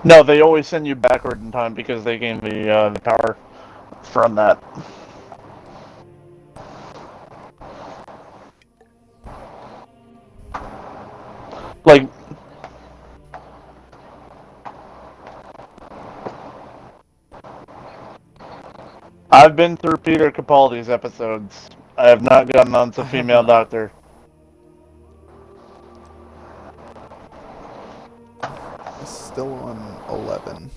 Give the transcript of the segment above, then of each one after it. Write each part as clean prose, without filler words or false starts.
No, they always send you backward in time because they gain the power from that. Like, I've been through Peter Capaldi's episodes. I have not gotten onto I have Female not. Doctor. I'm still on 11.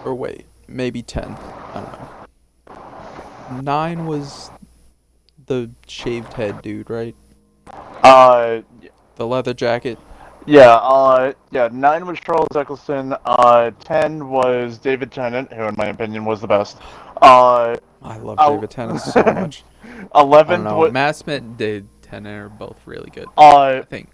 Or wait, maybe 10. I don't know. 9 was the shaved head dude, right? Uh, The leather jacket. yeah. 9 was Charles Eccleston. 10 was David Tennant, who, in my opinion, was the best. Uh, I love el- David Tennant so much. I don't 11 know. was. Matt Smith and David Tennant are both really good, but Uh, I think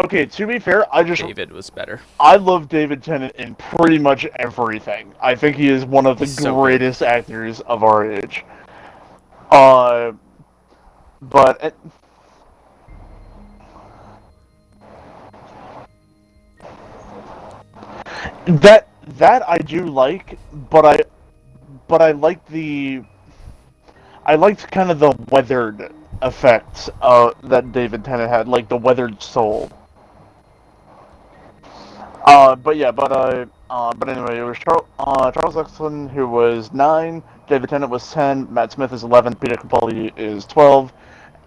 okay. To be fair, David was better. I love David Tennant in pretty much everything. I think he is one of the He's so good. greatest actors of our age. Uh, but that I do like, but I like I liked kind of the weathered effects that David Tennant had, like the weathered soul. But anyway, it was Charles Eccleston who was 9, David Tennant was 10, Matt Smith is 11, Peter Capaldi is 12,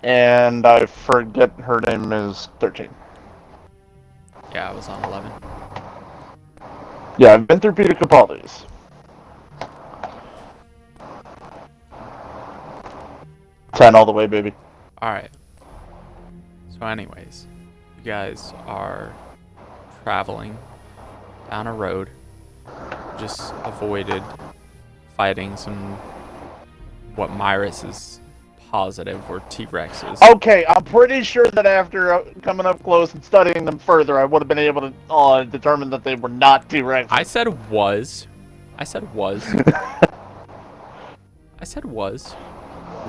and I forget her name is 13. Yeah, I was on 11. Yeah, I've been through Peter Capaldi's. 10 all the way, baby. Alright. So, anyways, you guys are traveling down a road. Just avoided fighting some what Myrus is positive were T-Rexes. Okay, I'm pretty sure that after coming up close and studying them further, I would have been able to determine that they were not I T-Rexes. said was. I said was. I said was.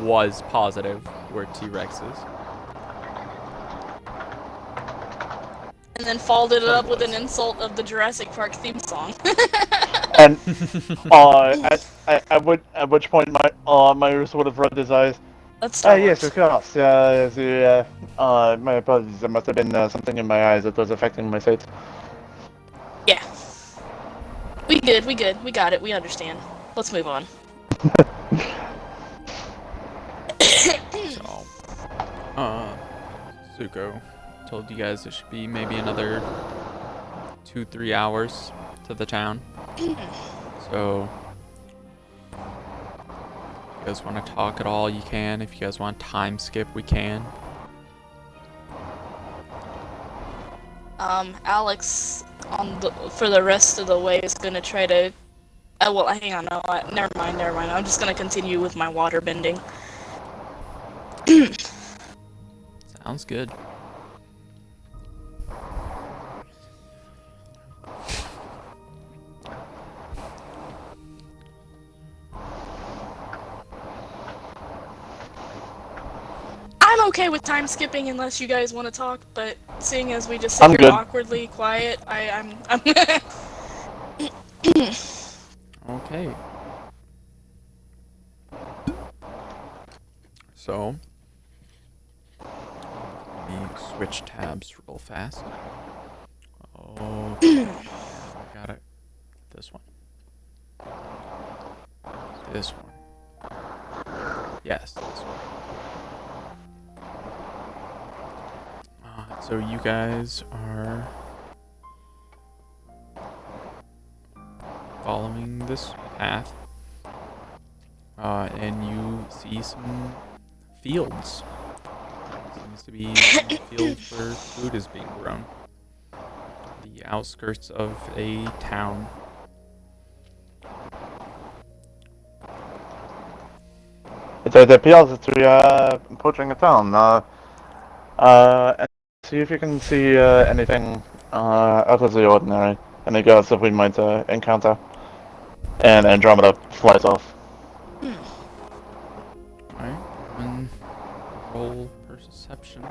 Was positive were T-Rexes. And then followed it Said up with an was. insult of the Jurassic Park theme song. And at which point my Myers would have rubbed his eyes. That's Star Yes, Wars. of course. My apologies. There must have been something in my eyes that was affecting my sight. Yeah. We good, we good. We got it, we understand. Let's move on. So, Zuko told you guys it should be maybe another 2-3 hours to the town. So, if you guys want to talk at all, you can. If you guys want time skip, we can. Alex for the rest of the way is gonna try to. Well, hang on. No, never mind. I'm just gonna continue with my water bending. Sounds good. I'm okay with time skipping unless you guys want to talk, but seeing as we just sit I'm here good. awkwardly quiet, I'm Okay. So, let me switch tabs real fast. Oh, got it. This one. This one. Yes, this one. So you guys are following this path, and you see some fields. Seems to be some fields where food is being grown. The outskirts of a town. It appears that we are approaching a town. And see if you can see anything out of the ordinary. Any guards that we might encounter. And Andromeda flies off. Alright, and roll perception.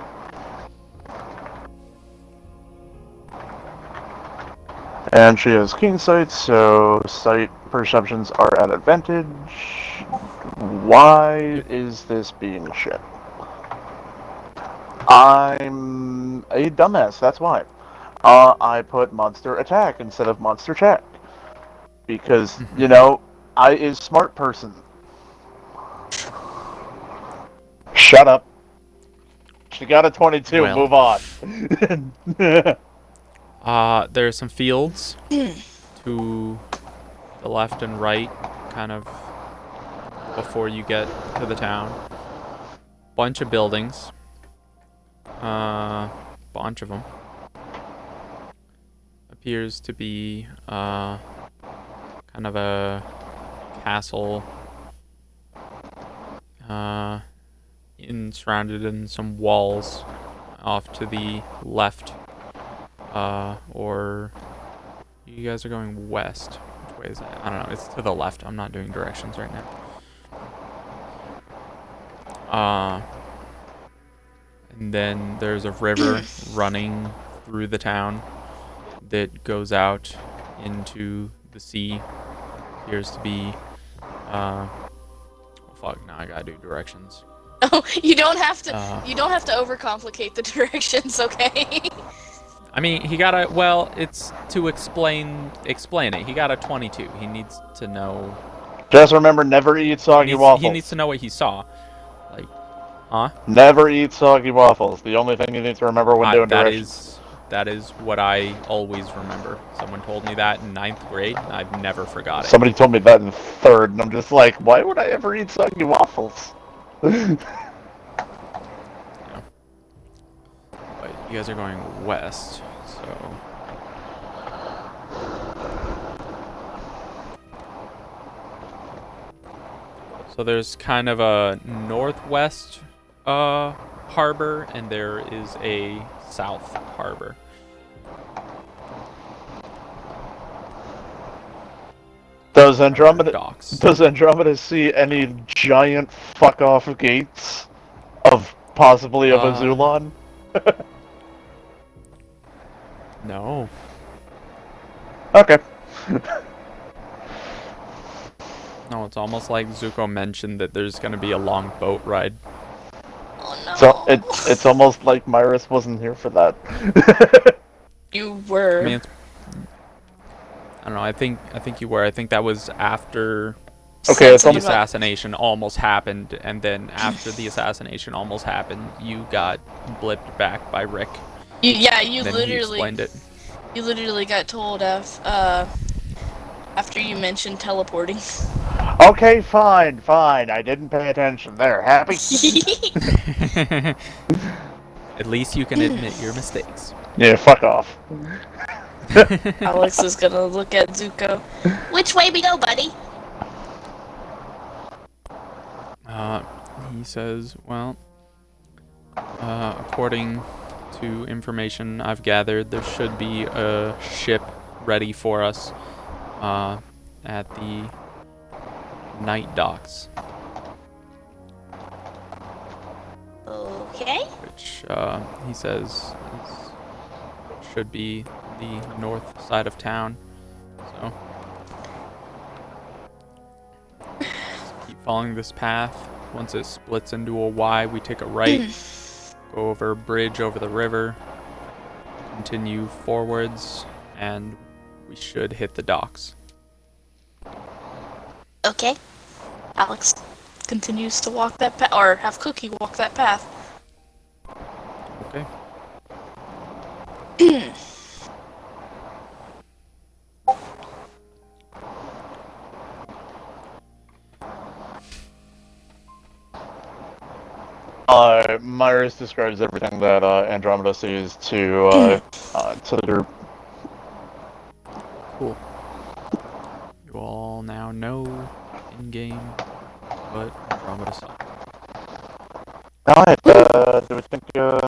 And she has keen sight, so sight perceptions are at advantage. Why is this being shit? I'm a dumbass, that's why. I put monster attack instead of monster check. Because, you know, I is smart person. Shut up. She got a 22, Well. move on. There's some fields to the left and right, kind of before you get to the town. Bunch of buildings. Bunch of them. Appears to be kind of a castle surrounded in some walls off to the left. Or you guys are going west. Which way is that? I don't know. It's to the left. I'm not doing directions right now. And then there's a river running through the town that goes out into the sea. Appears to be, oh fuck, now I gotta do directions. Oh, you don't have to overcomplicate the directions, okay? I mean, he got a, well, it's to explain it. He got a 22. He needs to know. Just remember, never eat soggy waffles. He needs to know what he saw. Like, huh? Never eat soggy waffles. The only thing you need to remember when doing directions. That is what I always remember. Someone told me that in 9th grade, and I've never forgot it. Somebody told me that in 3rd, and I'm just like, why would I ever eat soggy waffles? Yeah. But you guys are going west, so... So there's kind of a northwest harbor, and there is a south harbor. Does Andromeda Docks. see any giant fuck off gates of possibly of a Zulon? No. Okay. No, it's almost like Zuko mentioned that there's gonna be a long boat ride. Oh no. So it's almost like Myris wasn't here for that. You were. I mean, I don't know. I think you were. I think that was after Okay, the assassination almost happened, and then after the assassination almost happened, you got blipped back by Rick. You Then literally. he explained it. You literally got told after you mentioned teleporting. Okay, fine. I didn't pay attention. There, happy? At least you can admit your mistakes. Yeah, fuck off. Alex is gonna look at Zuko. Which way we go, buddy? He says, well, according to information I've gathered, there should be a ship ready for us at the night docks. Okay. Which he says should be the north side of town. So just keep following this path. Once it splits into a Y, we take a right, go over a bridge over the river, continue forwards, and we should hit the docks. Okay. Alex continues to walk that path, or have Cookie walk that path. Okay. Myris describes everything that Andromeda sees to the group. Cool. You all now know in-game what Andromeda saw. Alright, do we think we're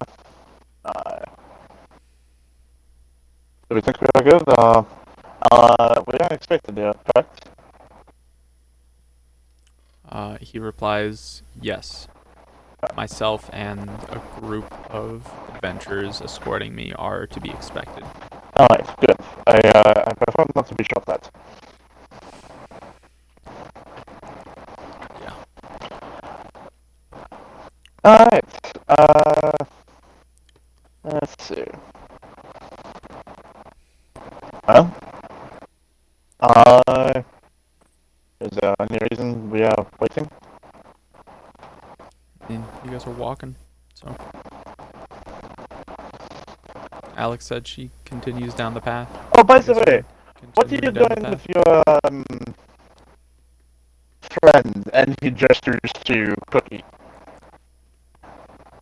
good? We didn't expect to, correct? He replies, yes. Myself and a group of adventurers escorting me are to be expected. Alright, good. I prefer not to be shot at. Yeah. Alright, let's see. Well, is there any reason we are waiting? And you guys are walking, so. Alex said she continues down the path. Oh, by You the guys way, are what are you continuing down the doing path. with your, friend? And he gestures to Cookie.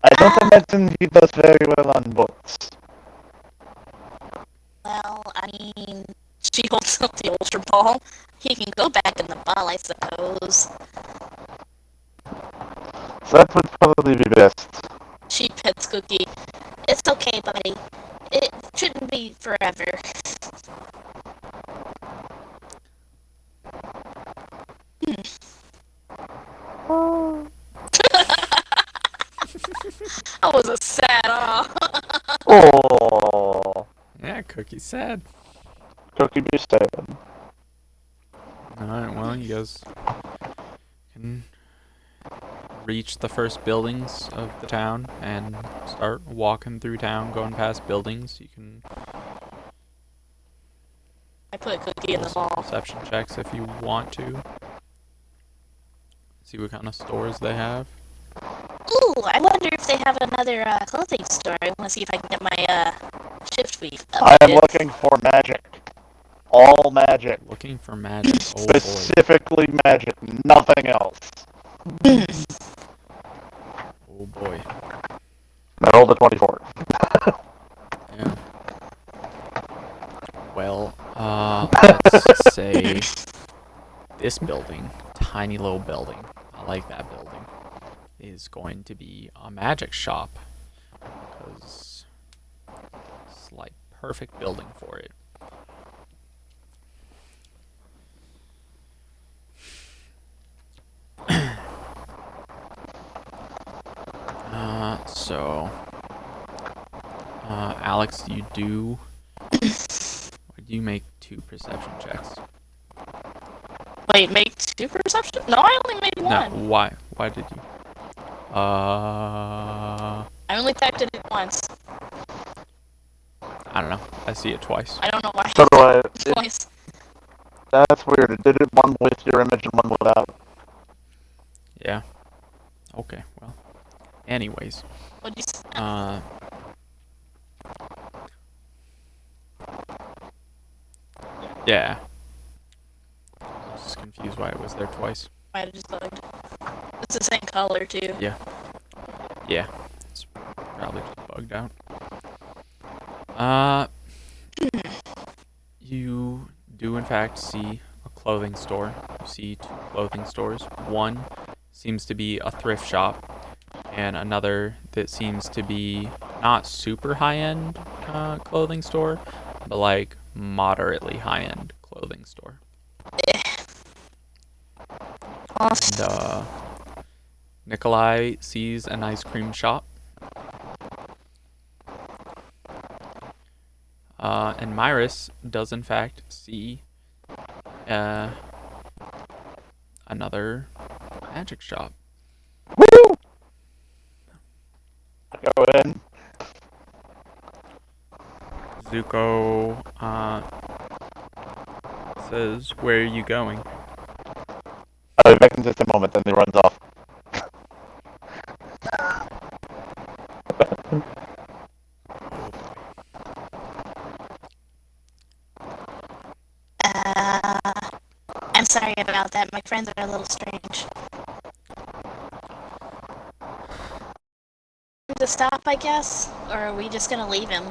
I don't imagine he does very well on boats. Well, I mean, she holds up the ultra ball. He can go back in the ball, I suppose. So that would probably be best. She pets Cookie. It's okay, buddy. It shouldn't be forever. That was a sad Oh, Yeah, Cookie's sad. Cookie be sad. Alright, well, you guys can reach the first buildings of the town and start walking through town, going past buildings. You can I put Cookie in roll the some ball. perception checks if you want to. See what kind of stores they have. Ooh, I wonder if they have another clothing store. I want to see if I can get my shift weave I am updated. looking for magic. All magic. Looking for magic. Oh boy. Specifically magic, nothing else. Oh boy. I rolled a 24. Yeah. Well, let's say this building, tiny little building, I like that building, is going to be a magic shop. Because it's like perfect building for it. Alex, you make 2 perception checks. Wait, make 2 perception? No, I only made 1. No, why? Why did you? I only typed it in once. I don't know. I see it twice. I don't know why. So do I. Twice. That's weird. It did it one with your image and one without. Yeah. Okay, well. Anyways. What'd you say? Yeah. I was just confused why it was there twice. Might have just bugged. It's the same color, too. Yeah. Yeah. It's probably just bugged out. You do in fact see a clothing store. You see 2 clothing stores. One seems to be a thrift shop, and another that seems to be not super high-end clothing store, but like moderately high-end clothing store. And Nikolai sees an ice cream shop. And Myris does in fact see another magic shop. Woo! Go in. Zuko says, "Where are you going?" I'll be back in just a moment, then he runs off. I'm sorry about that. My friends are a little strange. To stop, I guess? Or are we just gonna leave him?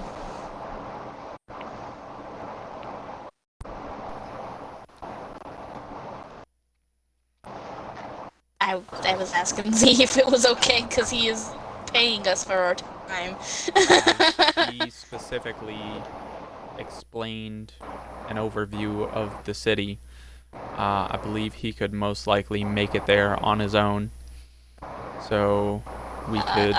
I was asking Z if it was okay, because he is paying us for our time. He specifically explained an overview of the city. I believe he could most likely make it there on his own. So we could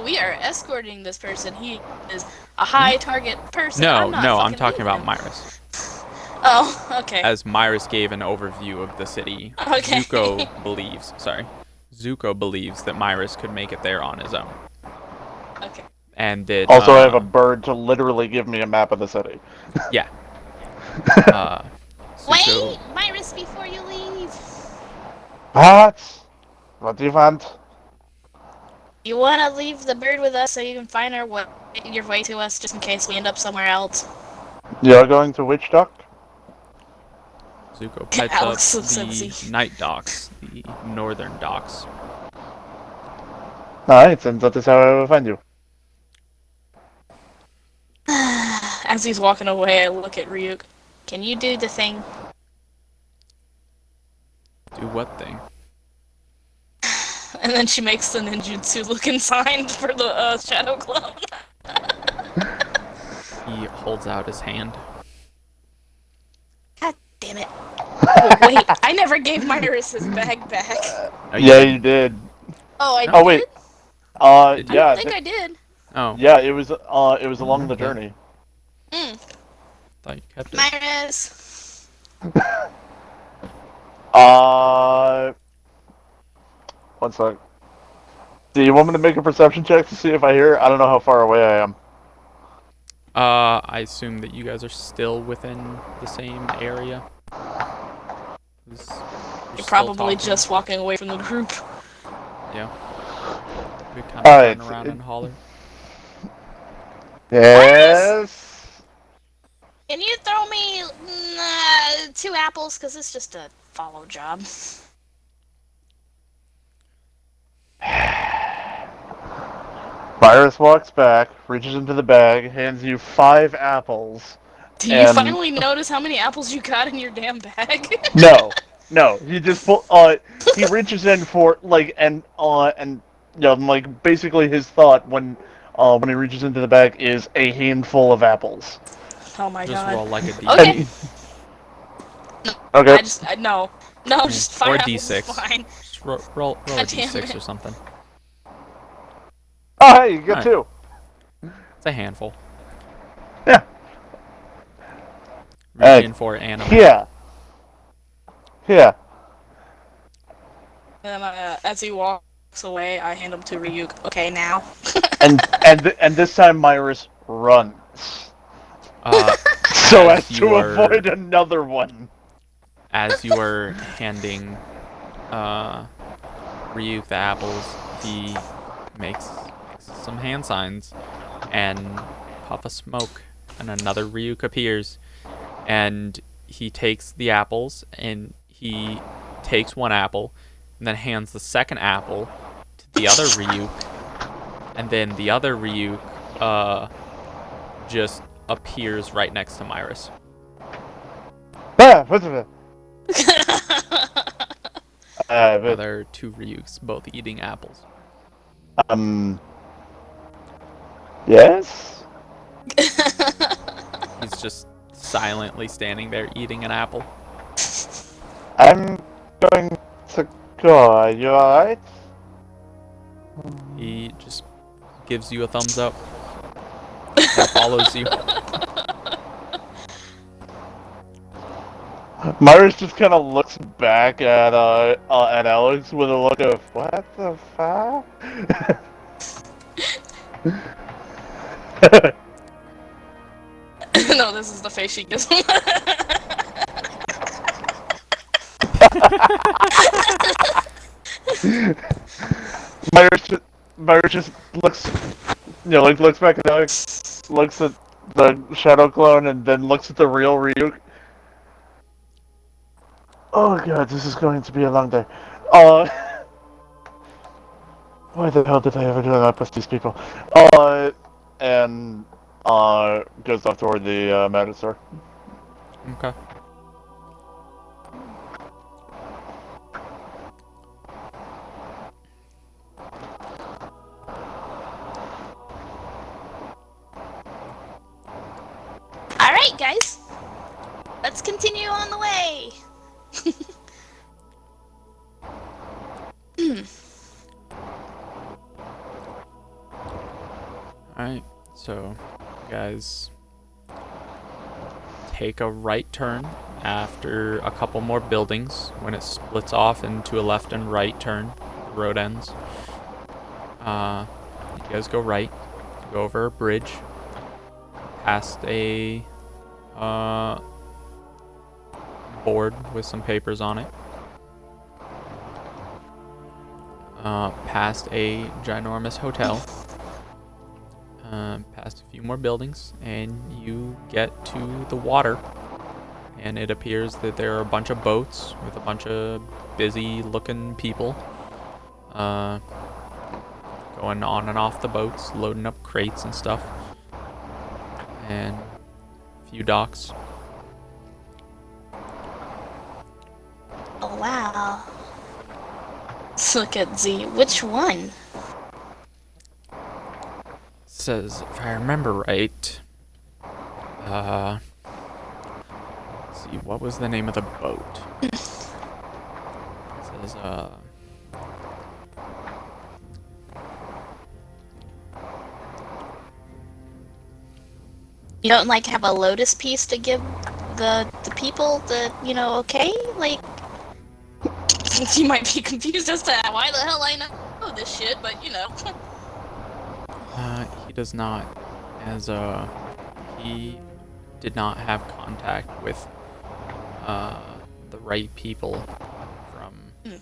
We are escorting this person. He is a high target person. No, I'm not no, I'm fucking talking leaving about him. Myris. Oh, okay. As Myris gave an overview of the city, Okay. Zuko believes that Myris could make it there on his own. Okay. And that, Also, I have a bird to literally give me a map of the city. yeah. Zuko, Wait, Myris, before you leave. What? What do you want? You want to leave the bird with us so you can find your way to us, just in case we end up somewhere else. You're going to Witch Dock? Zuko pipes up Alex of the Cincy. night docks, the northern docks. Alright, and that is how I will find you. As he's walking away, I look at Ryuk. Can you do the thing? Do what thing? And then she makes the ninjutsu looking sign for the shadow clone. He holds out his hand. God damn it. Oh, wait, I never gave Myris his bag back. Oh, Yeah, didn't? you did. Oh, I No. did? Oh, wait. Did you? Yeah. I think I did. Oh, Yeah, it was along the Okay. journey. thought you kept it. Myris. One sec. Do you want me to make a perception check to see if I hear? I don't know how far away I am. I assume that you guys are still within the same area. 'Cause You're still probably talking. just walking away from the group. Yeah. We kind of Alright, turn around and holler. Yes. Can you throw me 2 apples? Because it's just a follow job. Virus walks back, reaches into the bag, hands you 5 apples. Do you finally notice how many apples you got in your damn bag? No. He just he reaches in for basically his thought when he reaches into the bag is a handful of apples. Oh my Just god. roll like a D. Okay. Okay. No, just 5 Or a apples D6. is fine. Just roll a God damn D6 it. or something. Oh, hey, you got Alright. 2. It's a handful. Yeah. Reach in for animal. Here. And as he walks away, I hand him to Ryuk. Okay, now. and this time Myris runs. So as to avoid another one. As you are handing Ryuk the apples, he makes some hand signs and puff of smoke, and another Ryuk appears, and he takes the apples and he takes one apple and then hands the second apple to the other Ryuk, and then the other Ryuk just appears right next to Myris. What's it? Other 2 Ryuks both eating apples. Yes? He's just silently standing there eating an apple. I'm going to go. Are you alright? He just gives you a thumbs up and follows you. Myris just kind of looks back at Alex with a look of what the fuck? No, this is the face she gives him. Myris just looks, looks back at Alex, looks at the shadow clone, and then looks at the real Ryuk. Oh god, this is going to be a long day. Why the hell did I ever do that with these people? And goes off toward the magic store. Okay. Alright, guys. Let's continue on the way. So, you guys take a right turn after a couple more buildings when it splits off into a left and right turn. The road ends. You guys go right, go over a bridge, past a board with some papers on it, past a ginormous hotel, past a few more buildings, and you get to the water. And it appears that there are a bunch of boats with a bunch of busy-looking people going on and off the boats, loading up crates and stuff, and a few docks. Oh wow. Let's look at Z. Which one? Says, if I remember right, let's see, what was the name of the boat? It says, You don't like have a lotus piece to give the people the, you know, okay? Like, you might be confused as to why the hell I know this shit, but you know. he does not, as, he did not have contact with, the right people from his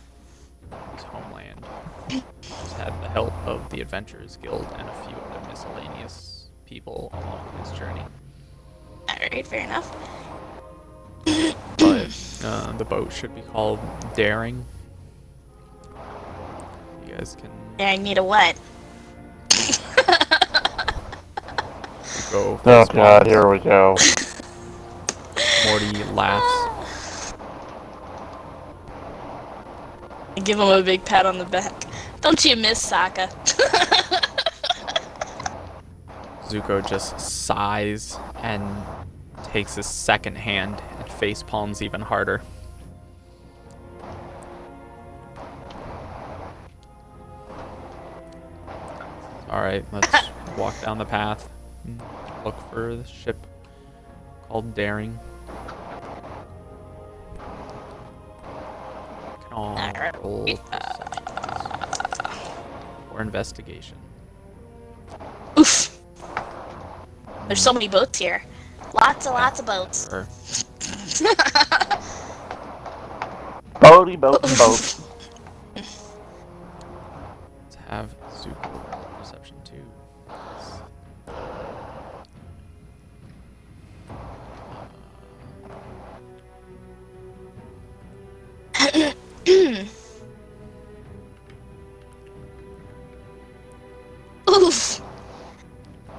homeland. He's had the help of the Adventurers Guild and a few other miscellaneous people along his journey. Alright, fair enough. But the boat should be called Daring. You guys can I need a what? go. Oh god, here we go. Morty laughs. I give him a big pat on the back. Don't you miss Sokka? Zuko just sighs and takes his second hand and face palms even harder. Alright, let's walk down the path and look for the ship called Daring. We can all roll perceptions or investigation. Oof. There's so many boats here. Lots of boats. Or Boaty, boat, and boat. let's have Zuko roll perception too. Oof.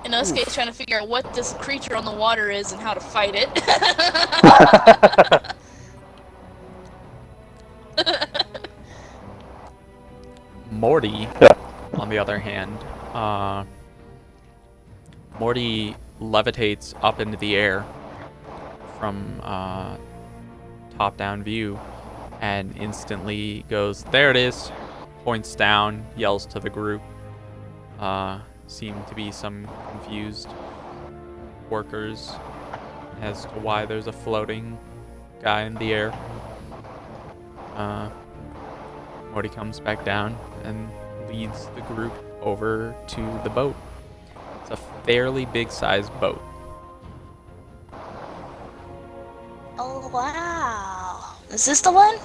In this case, trying to figure out what this creature on the water is and how to fight it. Morty, on the other hand, Morty levitates up into the air from top-down view and instantly goes, there it is, points down, yells to the group. Seem to be some confused workers as to why there's a floating guy in the air. Morty comes back down and leads the group over to the boat. It's a fairly big-sized boat. Oh wow. Is this the one?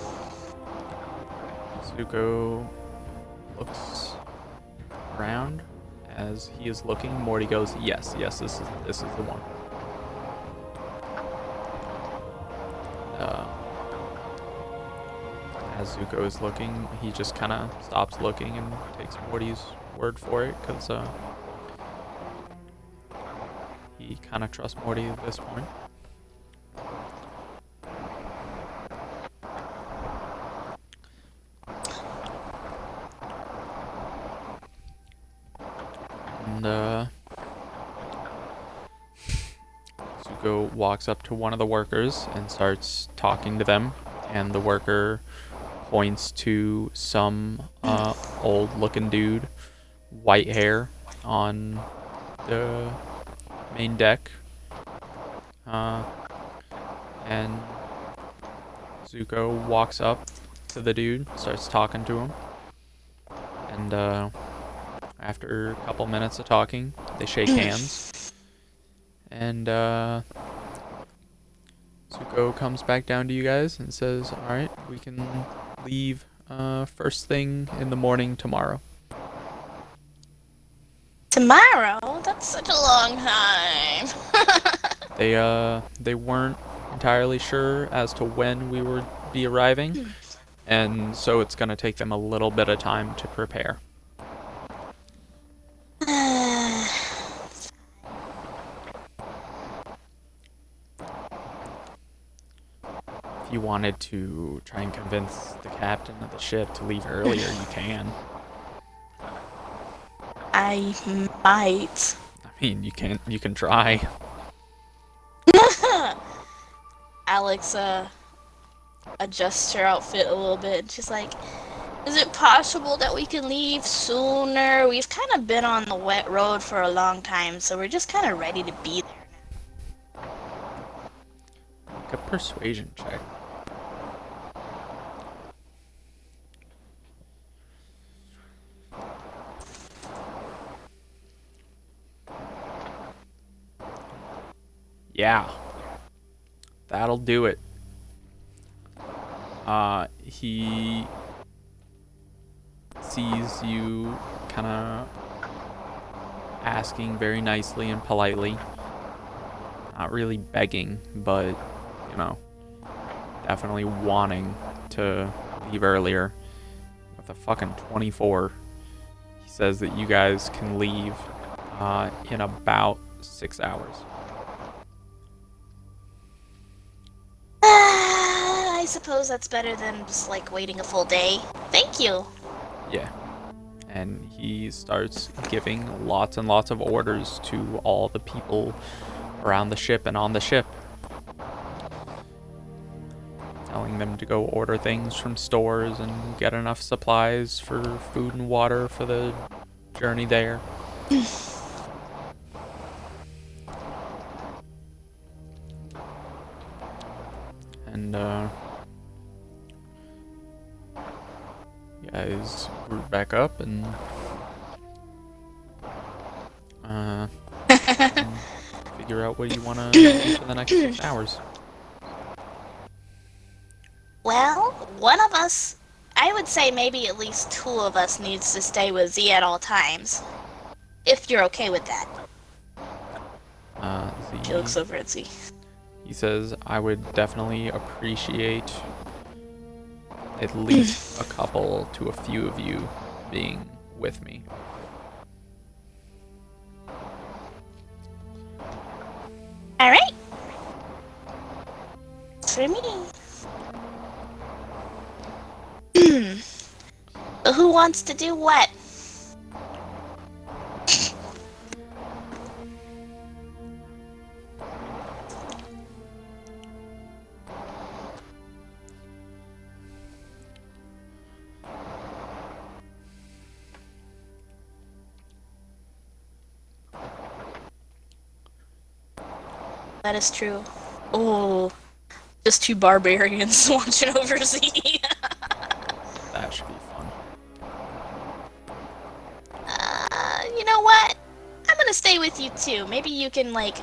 Zuko looks around. As he is looking, Morty goes, yes, this is the one. As Zuko is looking, he just kind of stops looking and takes Morty's word for it, because he kind of trusts Morty at this point. And Zuko walks up to one of the workers and starts talking to them, and the worker points to some old looking dude, white hair on the main deck. And Zuko walks up to the dude, starts talking to him. And after a couple minutes of talking, they shake hands. And Zuko comes back down to you guys and says, alright, we can leave first thing in the morning tomorrow. Tomorrow? That's such a long time. They weren't entirely sure as to when we would be arriving, and so it's gonna take them a little bit of time to prepare. If you wanted to try and convince the captain of the ship to leave earlier, you can. I might. I mean, you can try. Alex adjusts her outfit a little bit. She's like, is it possible that we can leave sooner? We've kind of been on the wet road for a long time, so we're just kind of ready to be there. Make a persuasion check. Yeah. That'll do it. He sees you kind of asking very nicely and politely. Not really begging, but, you know, definitely wanting to leave earlier. With a fucking 24, he says that you guys can leave in about 6 hours. I suppose that's better than just like waiting a full day. Thank you. Yeah. And he starts giving lots and lots of orders to all the people around the ship and on the ship. Telling them to go order things from stores and get enough supplies for food and water for the journey there. And you guys group back up and figure out what you want to do for the next 6 hours. Well, one of us, I would say maybe at least two of us needs to stay with Z at all times. If you're okay with that. She looks over at Z. He says, I would definitely appreciate at least a couple to a few of you being with me. Alright. For me. Who wants to do what? That is true. Oh, just two barbarians watching over Z. That should be fun. You know what? I'm gonna stay with you too. Maybe you can, like,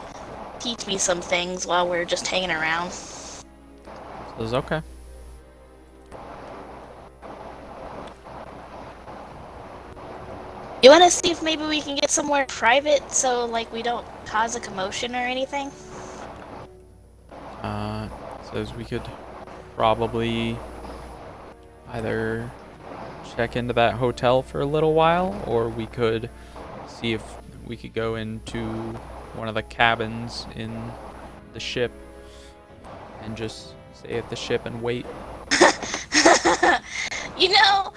teach me some things while we're just hanging around. It's okay. You wanna see if maybe we can get somewhere private so, like, we don't cause a commotion or anything? Says we could probably either check into that hotel for a little while, or we could see if we could go into one of the cabins in the ship and just stay at the ship and wait. You know,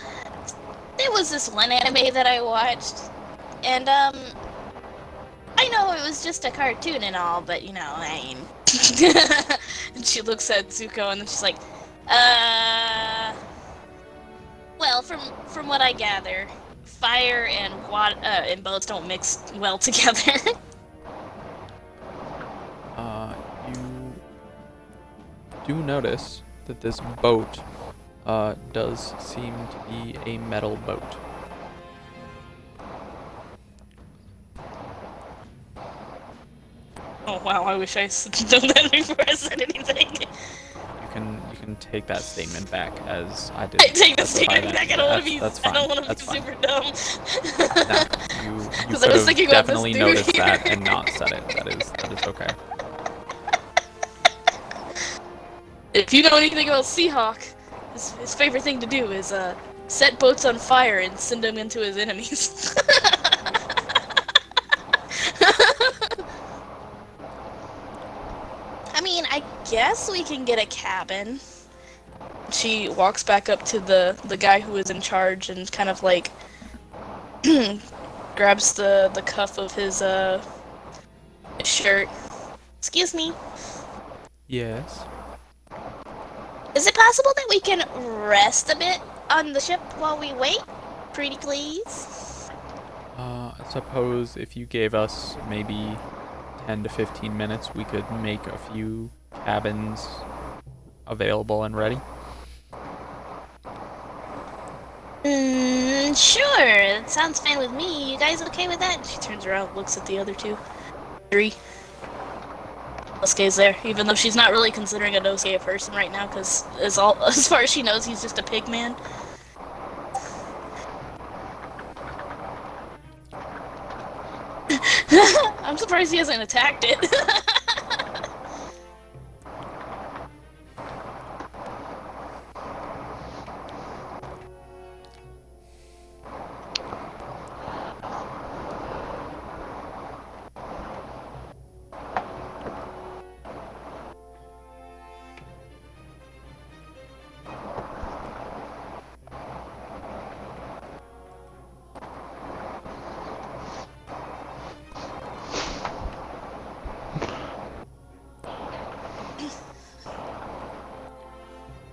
there was this one anime that I watched, and I know it was just a cartoon and all, but you know, I mean. And she looks at Zuko and then she's like, well, from what I gather, fire and water and boats don't mix well together. You do notice that this boat does seem to be a metal boat. Oh wow, I wish I known that before I said anything. You can take that statement back, as I did. I take the specify statement that. back. I don't want to be. That's I fine. don't want to be That's fine. super dumb. No, you Because I could was have thinking about this definitely dude noticed here. that and not said it. That is okay. If you know anything about Seahawk, his favorite thing to do is set boats on fire and send them into his enemies. I mean, I guess we can get a cabin. She walks back up to the guy who is in charge and kind of like grabs the cuff of his shirt. Excuse me. Yes. Is it possible that we can rest a bit on the ship while we wait? Pretty please. I suppose if you gave us maybe 10 to 15 minutes, we could make a few cabins available and ready. Sure. It sounds fine with me. You guys okay with that? She turns around, looks at the other two. 3. Nosuke's there, even though she's not really considering a Nosuke a person right now, because as far as she knows, he's just a pig man. I'm surprised he hasn't attacked it.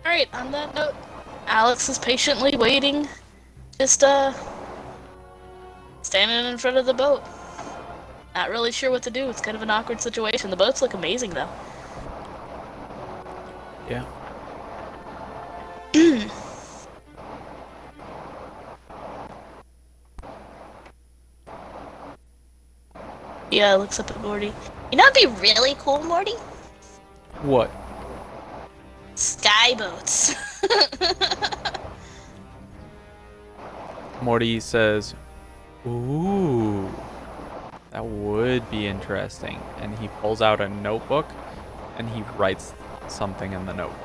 Alright, on that note, Alex is patiently waiting, just standing in front of the boat. Not really sure what to do. It's kind of an awkward situation. The boats look amazing though. Yeah. Yeah, looks up at Morty. You know what'd be really cool, Morty? What? Sky boats. Morty says, "Ooh, that would be interesting." And he pulls out a notebook and he writes something in the notebook.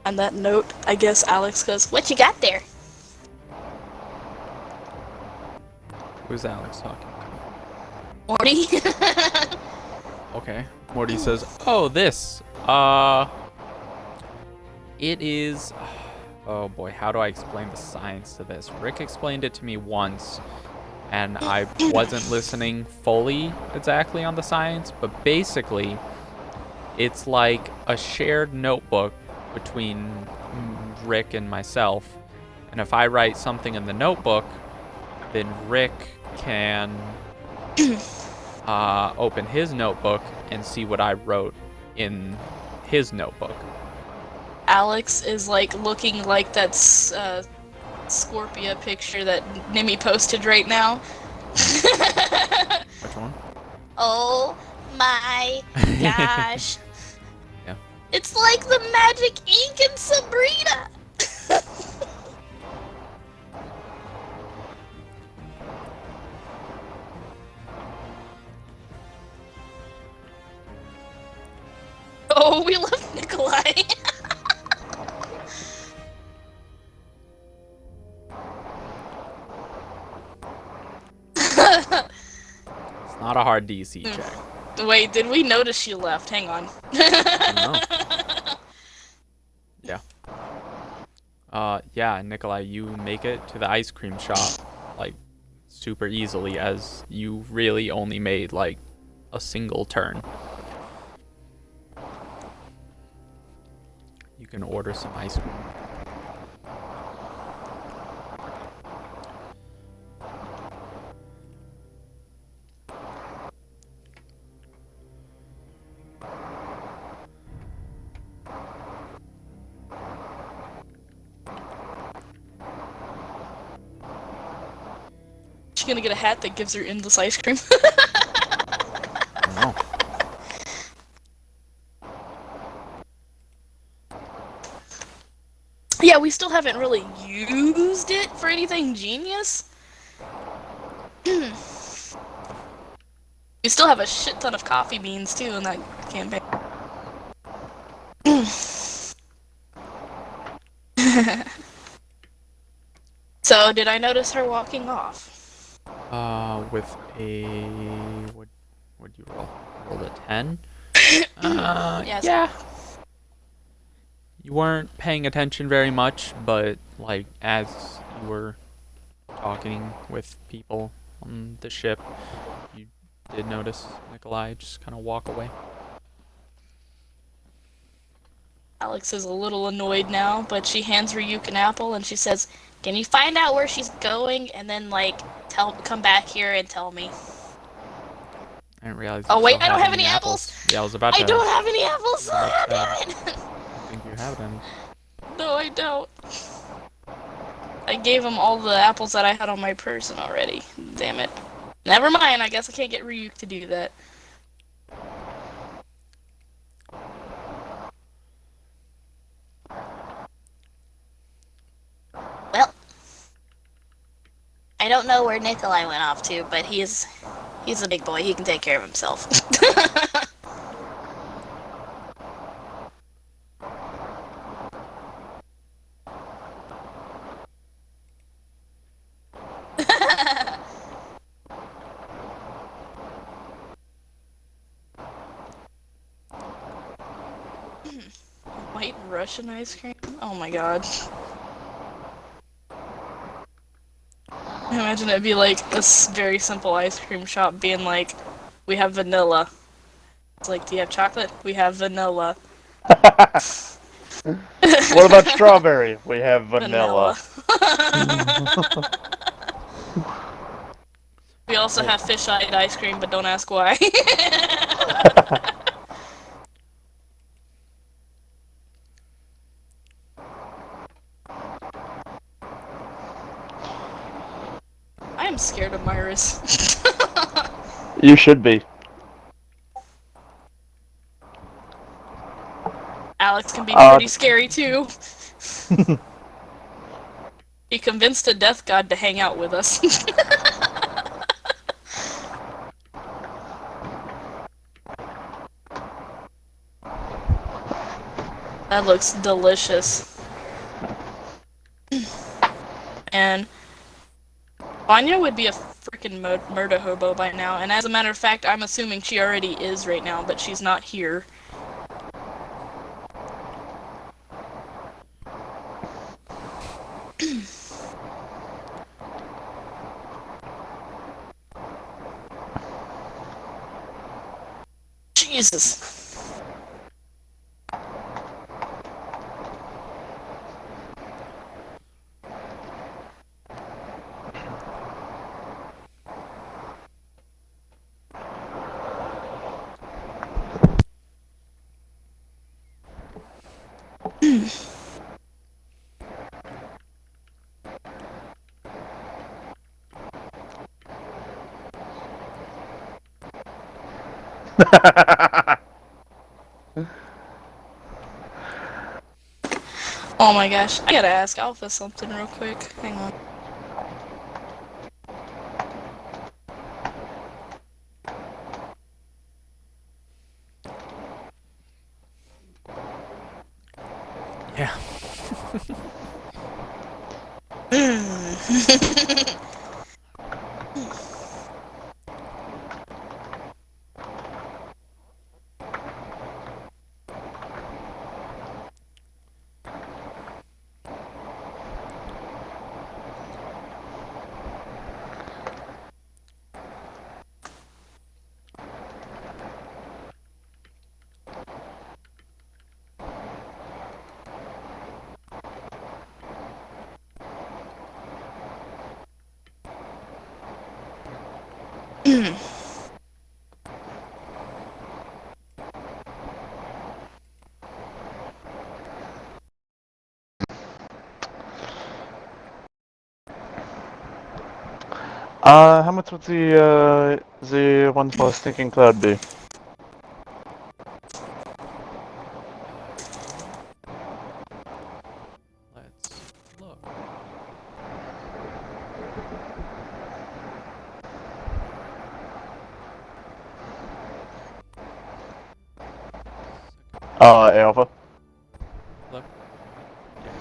On that note, I guess Alex goes, "What you got there?" Who's Alex talking to? Morty. Okay. Morty says, "Oh, this. It is. Oh boy, how do I explain the science to this? Rick explained it to me once, and I wasn't listening fully exactly on the science, but basically, it's like a shared notebook between Rick and myself, and if I write something in the notebook, then Rick can open his notebook and see what I wrote in his notebook." Alex is like looking like that Scorpia picture that Nimi posted right now. Which one? Oh my gosh. Yeah. It's like the magic ink in Sabrina. Oh, we love Nikolai. It's not a hard DC check. Wait, did we notice she left? Hang on. I don't know. yeah, Nikolai, you make it to the ice cream shop like super easily, as you really only made like a single turn. You can order some ice cream. She's gonna get a hat that gives her endless ice cream. No. Yeah, we still haven't really used it for anything genius. We still have a shit ton of coffee beans too in that campaign. So, did I notice her walking off? With a what? What'd you roll? Rolled a 10. Yes. Yeah. You weren't paying attention very much, but like as you were talking with people on the ship, you did notice Nikolai just kind of walk away. Alex is a little annoyed now, but she hands Ryuk an apple and she says, "Can you find out where she's going and then like come back here and tell me?" I didn't realize. Oh you wait, still I don't had have any apples. Yeah, I was about to. I don't have any apples. I was about to Damn say, it! I don't think you have any. No, I don't. I gave him all the apples that I had on my person already. Damn it. Never mind. I guess I can't get Ryuk to do that. Well, I don't know where Nikolai went off to, but he's a big boy. He can take care of himself. White Russian ice cream? Oh my god. Imagine it'd be like a very simple ice cream shop being like, we have vanilla. It's like, do you have chocolate? We have vanilla. What about strawberry? We have vanilla. We also have fish-eyed ice cream, but don't ask why. I am scared of Myris. You should be. Alex can be pretty scary too. He convinced a death god to hang out with us. That looks delicious. And Vanya would be a freaking murder hobo by now, and as a matter of fact, I'm assuming she already is right now, but she's not here. Jesus. Oh my gosh, I gotta ask Alpha something real quick. Hang on. Yeah. How much would the one for stinking cloud be? Let's look. Alpha. Look. Yeah.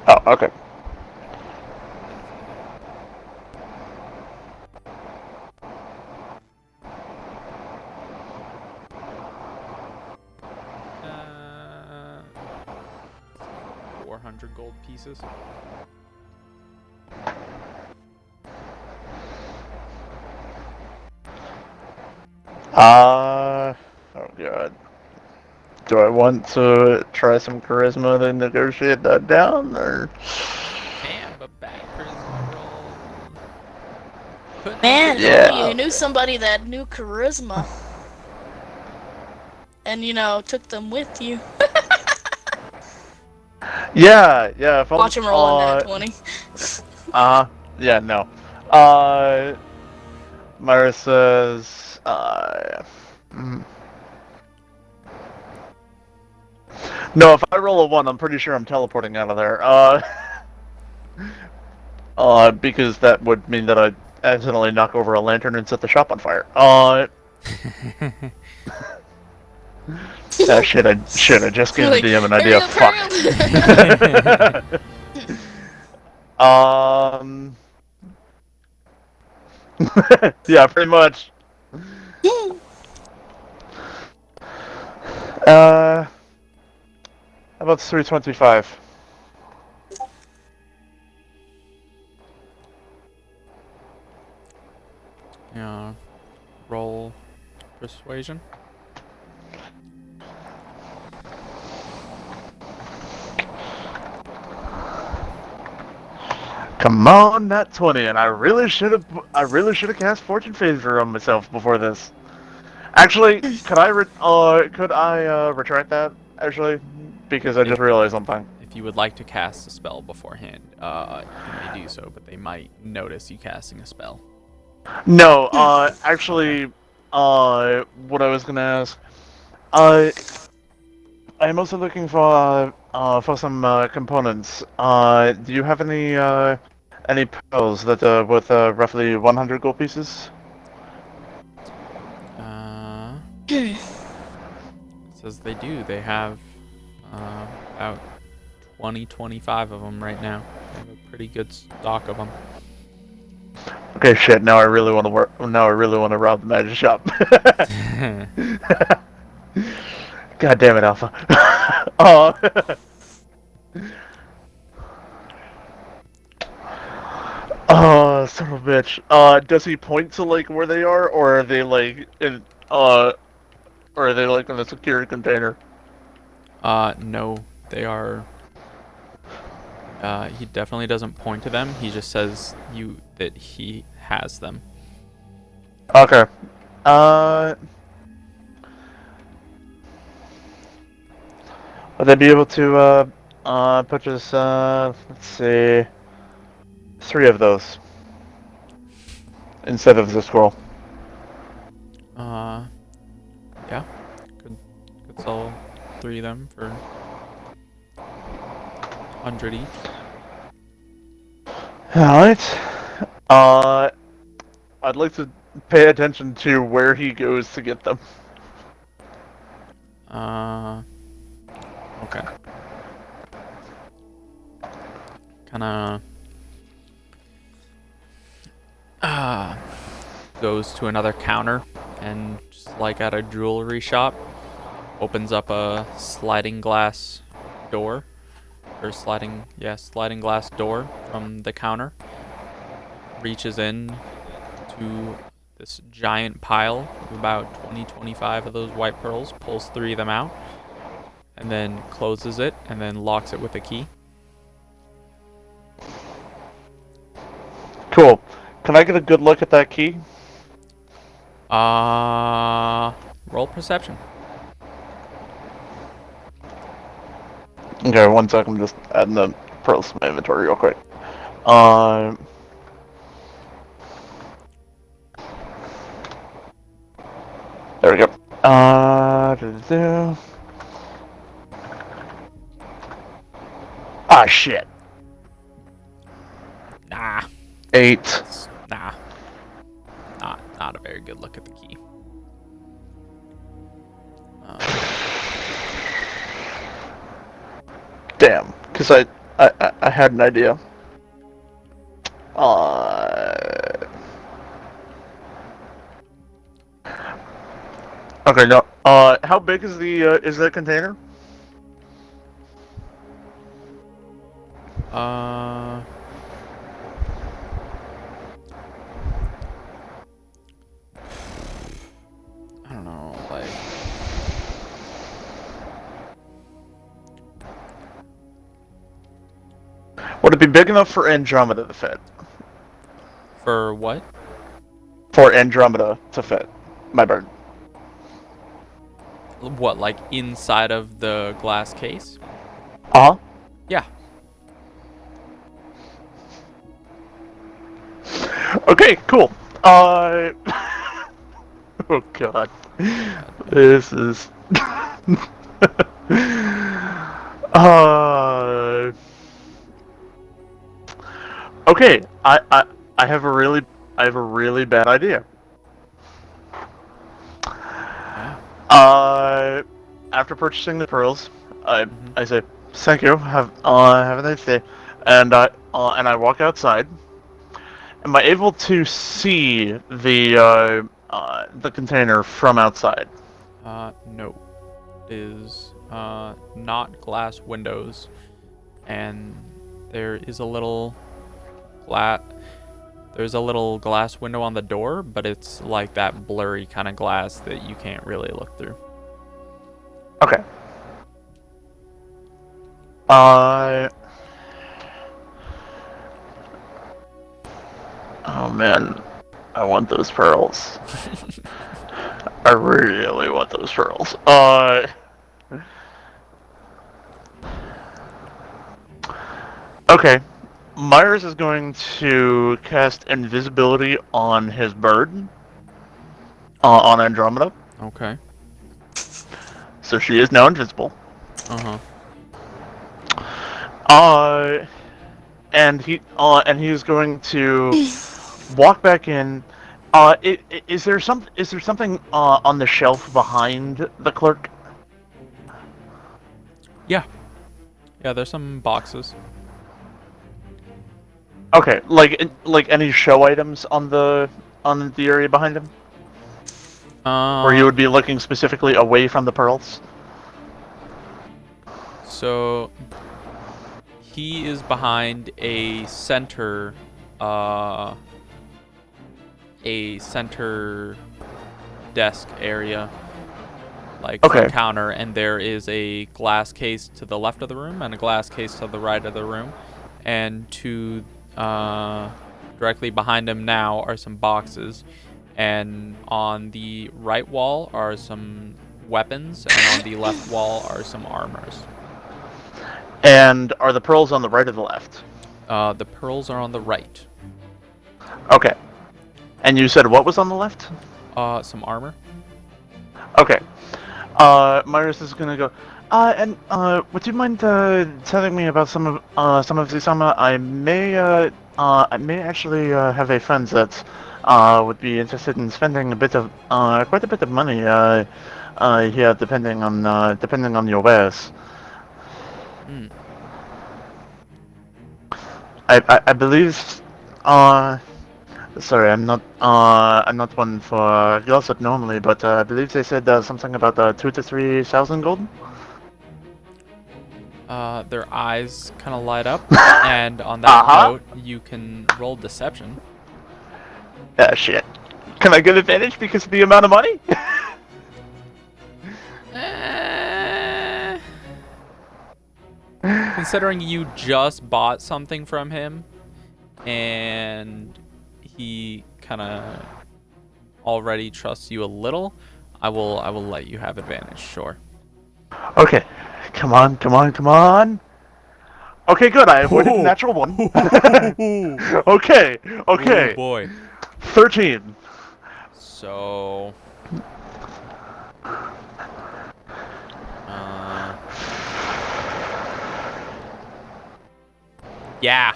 Oh, okay. Uh, 400 gold pieces. Oh god. Do I want to try some charisma to negotiate that down, or? Can, but bad charisma roll. Could Man, make if it only go you up. knew somebody that knew charisma. And, took them with you. Yeah, if Watch him roll in that 20. yeah, no. Myra says, no, if I roll a 1, I'm pretty sure I'm teleporting out of there. Because that would mean that I accidentally knock over a lantern and set the shop on fire. Shit, I just gave the Like, DM an hurry idea. up, Fuck. hurry up! Yeah, pretty much. How about 325? Yeah. Roll persuasion. Come on, that 20, and I really should have cast Fortune Favor on myself before this. Actually, could I retract that? Actually, because I just realized something. If you would like to cast a spell beforehand, you may do so, but they might notice you casting a spell. No, actually, what I was gonna ask, I'm also looking for some components. Do you have any pearls that are worth roughly 100 gold pieces? It says they do. They have about 25 of them right now. They have a pretty good stock of them. Okay, shit. Now I really want to work. Now I really want to rob the magic shop. God damn it, Alpha. Oh. Oh, son of a bitch. Does he point to like where they are, or are they like in or are they like in a secure container? No, they are. He definitely doesn't point to them. He just says that he has them. Okay. Would they be able to purchase let's see, 3 of those instead of the scroll? Yeah. Could sell 3 of them for 100 each. Alright. I'd like to pay attention to where he goes to get them. Okay. Kinda goes to another counter and just like at a jewelry shop, opens up a sliding glass door. Or sliding glass door from the counter. Reaches in to this giant pile of about 25 of those white pearls, pulls 3 of them out, and then closes it, and then locks it with a key. Cool. Can I get a good look at that key? Roll perception. Okay, 1 second. I'm just adding the pearls to my inventory real quick. There we go. Ah, shit. Nah. 8. Nah. Not a very good look at the key. Damn, because I had an idea. Okay, no. How big is the container? I don't know, like. Would it be big enough for Andromeda to fit? For what? For Andromeda to fit, my bird. What, like inside of the glass case? Uh huh. Yeah. Okay, cool. Oh god. This is. Okay, I have a really bad idea. After purchasing the pearls, I say thank you. Have a nice day, and I walk outside. Am I able to see the container from outside? No. It is not glass windows, and there is a little there's a little glass window on the door, but it's like that blurry kind of glass that you can't really look through. Okay. Oh man, I want those pearls. I really want those pearls. Okay. Myers is going to cast invisibility on his bird. On Andromeda. Okay. So she is now invisible. Uh-huh. And he's going to walk back in. Is there something on the shelf behind the clerk? Yeah. Yeah, there's some boxes. Okay, like any show items on the area behind him, where you would be looking specifically away from the pearls. So he is behind a center desk area, like front counter, and there is a glass case to the left of the room and a glass case to the right of the room, and to directly behind him now are some boxes, and on the right wall are some weapons, and on the left wall are some armors. And are the pearls on the right or the left? The pearls are on the right. Okay. And you said what was on the left? Some armor. Okay. Myers is gonna go. Would you mind telling me about some of these armor? I may actually have a friend that would be interested in spending quite a bit of money here, depending on your wares. I believe. Sorry, I'm not one for gossip normally, but I believe they said something about 2,000 to 3,000 gold. Their eyes kind of light up, and on that note, you can roll deception. Ah, shit. Can I get advantage because of the amount of money? Considering you just bought something from him, and he kind of already trusts you a little, I will let you have advantage. Sure. Okay. Come on, come on, come on. Okay, good. I avoided the natural one. Okay, Oh okay. boy. 13. So. Yeah.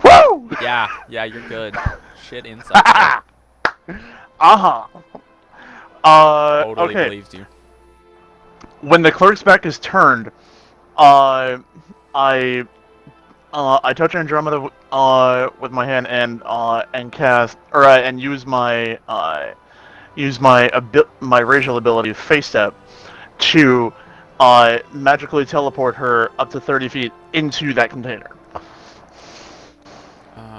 Woo! Yeah, you're good. Shit insight check. Uh-huh. Totally Okay. believes you. When the clerk's back is turned, uh, I I touch Andromeda with my hand and cast and use my racial ability Face Step to magically teleport her up to 30 feet into that container.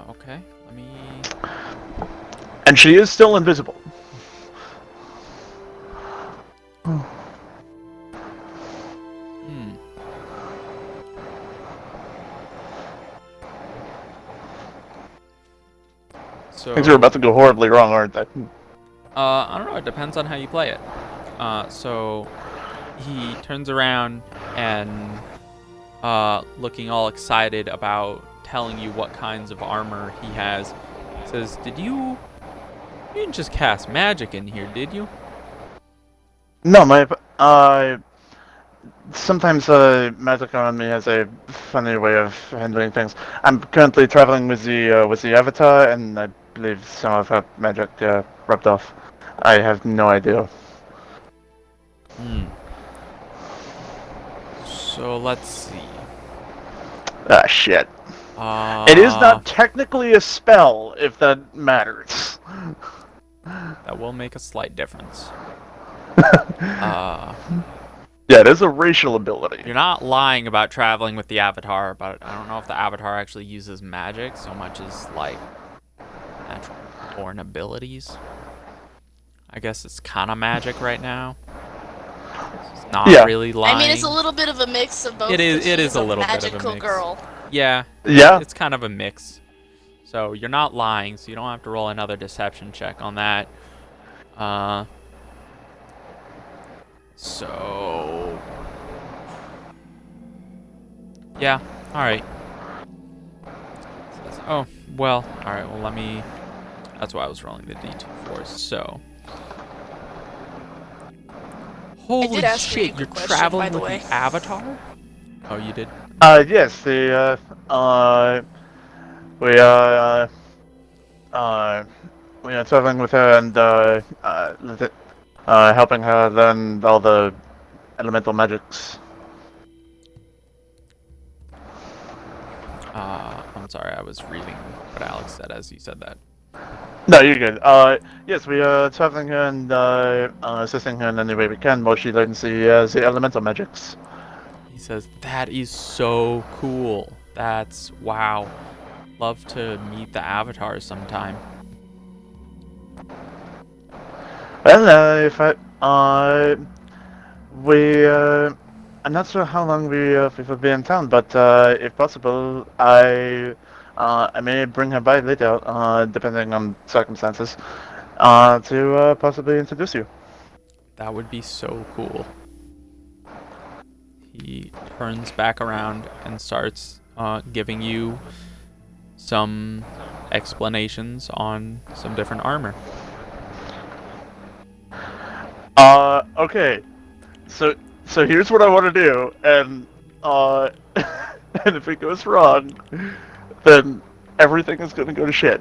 Okay. Let me. And she is still invisible. So. Things are about to go horribly wrong, aren't they? I don't know. It depends on how you play it. So he turns around and, looking all excited about telling you what kinds of armor he has, says, You didn't just cast magic in here, did you?" No, sometimes magic on me has a funny way of handling things. I'm currently traveling with the Avatar, and I believe some of her magic rubbed off. I have no idea. So let's see. Ah, shit. It is not technically a spell, if that matters. That will make a slight difference. Yeah, it is a racial ability. You're not lying about traveling with the Avatar, but I don't know if the Avatar actually uses magic so much as, like, natural born abilities. I guess it's kind of magic right now. It's not really lying. I mean, it's a little bit of a mix of both. It is a little bit of a magical mix. girl. Yeah. Yeah. It's kind of a mix. So you're not lying, so you don't have to roll another deception check on that. So yeah, alright. Oh, well, alright, well let me, that's why I was rolling the D2 for, so. Holy shit, you're traveling with the Avatar? Oh, you did? Yes, we are traveling with her and helping her learn all the elemental magics. I'm sorry, I was reading what Alex said as he said that. No, you're good. Yes, we are traveling her and assisting her in any way we can while she learns the elemental magics. He says, that is so cool. That's, wow. Love to meet the Avatars sometime. Well, if I'm not sure how long we will be in town, but if possible, I may bring her by later, depending on circumstances, to possibly introduce you. That would be so cool. He turns back around and starts giving you some explanations on some different armor. Okay. So here's what I want to do, and and if it goes wrong, then everything is gonna go to shit.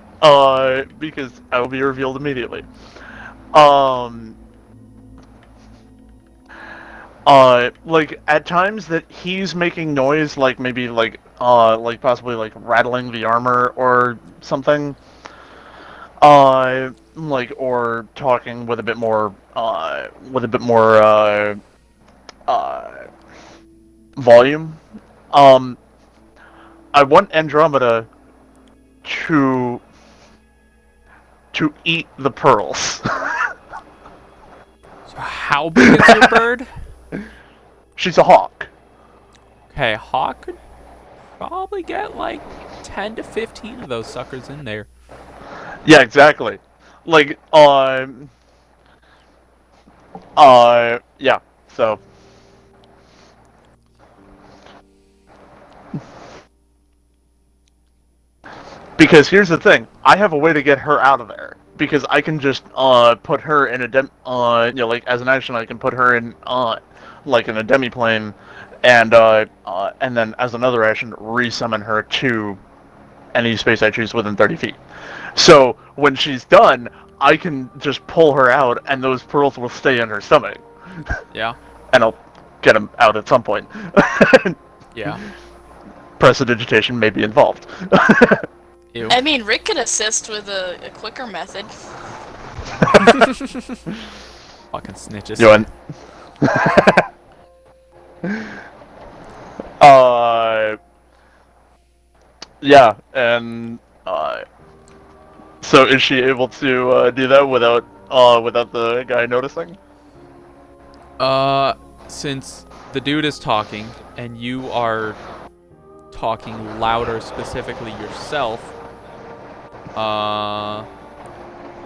Because I will be revealed immediately. Like at times that he's making noise, like maybe like possibly like rattling the armor or something. Like or talking with a bit more volume. I want Andromeda to eat the pearls. So how big is your bird? She's a hawk. Okay, hawk could probably get like 10 to 15 of those suckers in there. Yeah, exactly. Like, yeah. So, because here's the thing, I have a way to get her out of there. Because I can just put her in a like as an action, I can put her in like in a demi-plane, and then as another action, resummon her to any space I choose within 30 feet. So when she's done, I can just pull her out, and those pearls will stay in her stomach, Yeah. and I'll get them out at some point. Yeah. Prestidigitation may be involved. Ew. I mean, Rick could assist with a quicker method. Fucking snitches. You want? Yeah, and so is she able to do that without the guy noticing? Since the dude is talking and you are talking louder, specifically yourself,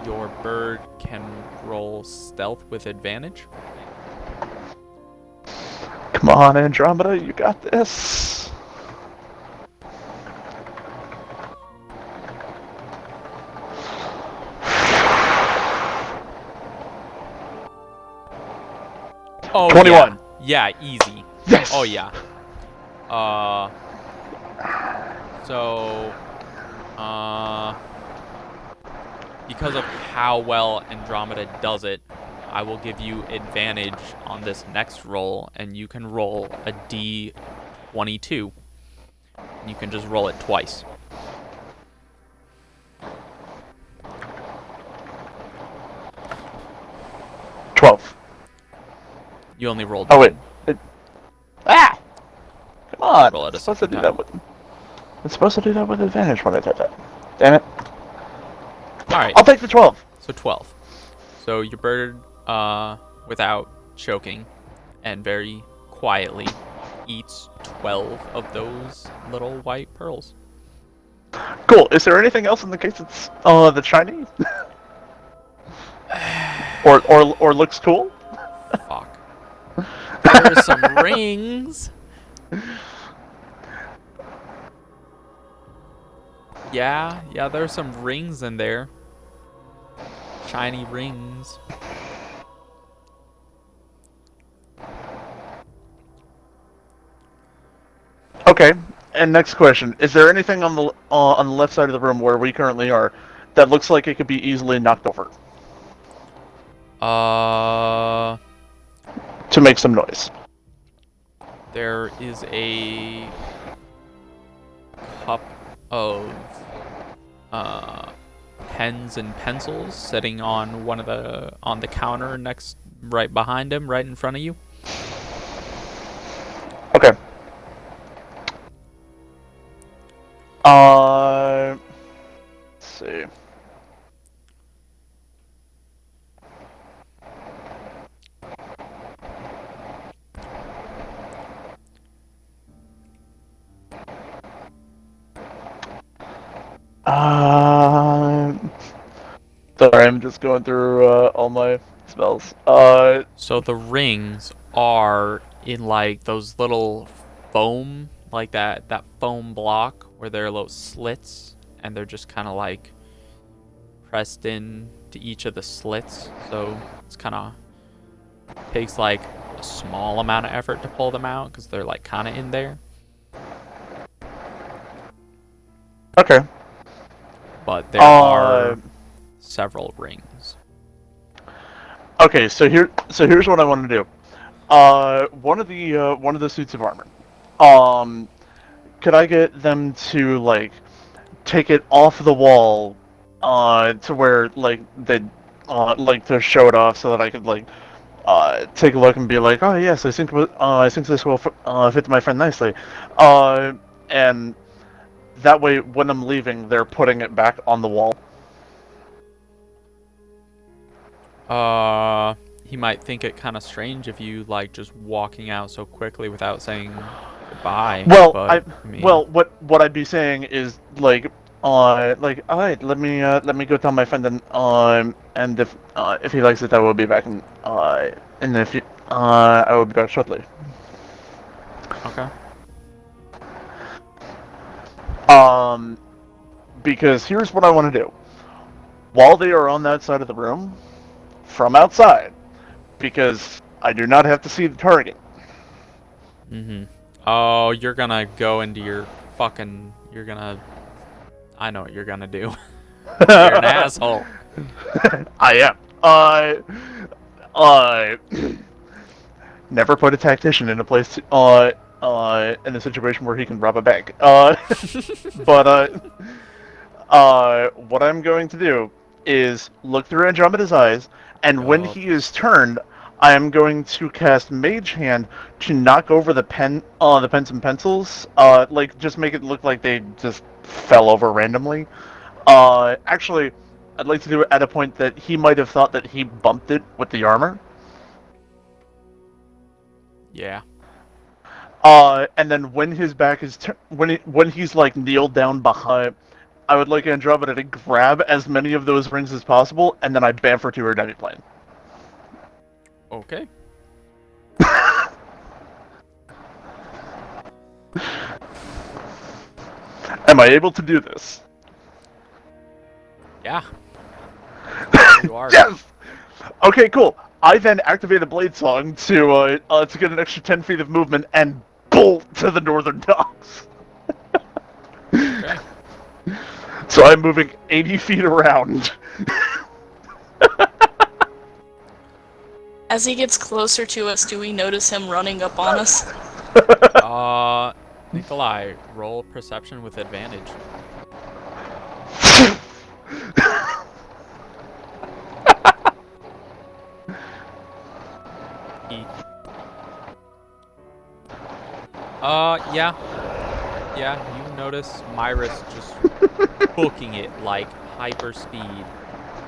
your bird can roll stealth with advantage. Come on, Andromeda, you got this. Oh, 21. Yeah, easy. Yes. Oh yeah. So, because of how well Andromeda does it, I will give you advantage on this next roll, and you can roll a D22. And you can just roll it twice. You only rolled Oh one. wait. Come on. Roll it a It's supposed to second do time. that with. It's supposed to do that with advantage when I type that. Damn it. Alright, I'll take the 12. so 12. So your bird, without choking and very quietly, eats 12 of those little white pearls. Cool. Is there anything else in the case that's the shiny? or looks cool? Fuck. There are some rings. Yeah, there's some rings in there. Shiny rings. Okay. And next question: is there anything on the left side of the room where we currently are that looks like it could be easily knocked over to make some noise? There is a cup of pens and pencils sitting on on the counter right behind him, right in front of you. Okay. Let's see. Sorry, I'm just going through all my spells. So the rings are in like those little foam, like that foam block where there are little slits, and they're just kind of like pressed in to each of the slits. So it's kind of takes like a small amount of effort to pull them out because they're like kind of in there. Okay. But there are several rings. Okay, so here's what I want to do. One of the suits of armor. Could I get them to like take it off the wall, to where like they, like to show it off so that I could like, take a look and be like, oh yes, I think this will fit my friend nicely, and that way when I'm leaving, they're putting it back on the wall. He might think it kind of strange if you like just walking out so quickly without saying goodbye. Well, but, I mean, well, what I'd be saying is like, like, all right, let me go tell my friend, and if he likes it, I will be back in a few, I will be back shortly. Okay. Because here's what I want to do. While they are on that side of the room, from outside, because I do not have to see the target. Mm-hmm. Oh, you're gonna go into your fucking... You're gonna... I know what you're gonna do. You're an asshole. I am. Never put a tactician in a place, in a situation where he can rob a bank. But, what I'm going to do is look through Andromeda's eyes, and when Oh. he is turned, I am going to cast Mage Hand to knock over the pens and pencils. Like, just make it look like they just fell over randomly. Actually, I'd like to do it at a point that he might have thought that he bumped it with the armor. Yeah. And then when his back is when he's like kneeled down behind, I would like Andromeda to grab as many of those rings as possible, and then I bamf her to her demiplane. Okay. Am I able to do this? Yeah. You are. Yes. Okay, cool. I then activate a blade song to get an extra 10 feet of movement and bolt to the northern docks. Okay. So I'm moving 80 feet around. As he gets closer to us, do we notice him running up on us? Nikolai, roll perception with advantage. Yeah. Yeah, you notice Myris just booking it like hyper speed.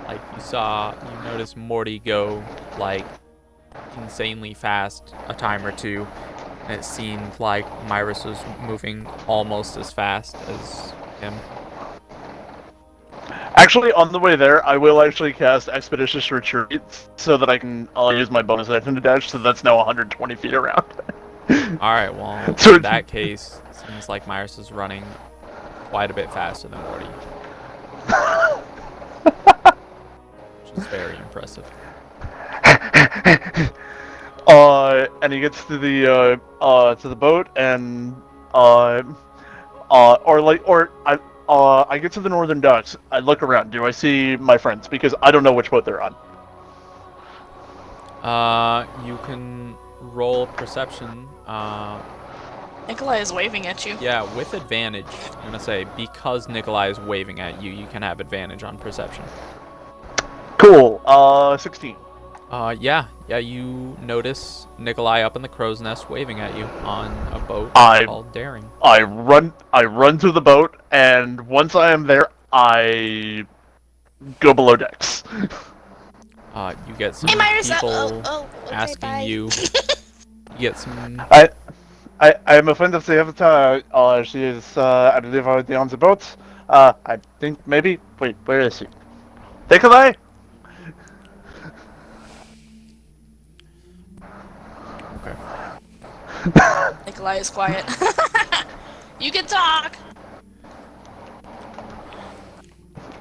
Like you notice Morty go like insanely fast a time or two. And it seemed like Myris was moving almost as fast as him. Actually, on the way there, I will actually cast Expeditious Retreat so that I can use my bonus action to dash, so that's now 120 feet around. Alright, well, So in that case, it seems like Myris is running quite a bit faster than Morty. Which is very impressive. And he gets to the boat, and I get to the northern docks. I look around. Do I see my friends? Because I don't know which boat they're on. You can roll perception. Nikolai is waving at you. Yeah, with advantage. I'm gonna say because Nikolai is waving at you, you can have advantage on perception. Cool. 16. Yeah, you notice Nikolai up in the crow's nest waving at you on a boat called Daring. I run to the boat, and once I am there, I go below decks. You get some Hey, Myris, people okay, asking bye. you. You get some. I am a friend of the Avatar. She is, I believe, already on the boat. I think maybe. Wait, where is she? Nikolai? Okay. Nikolai is quiet. You can talk!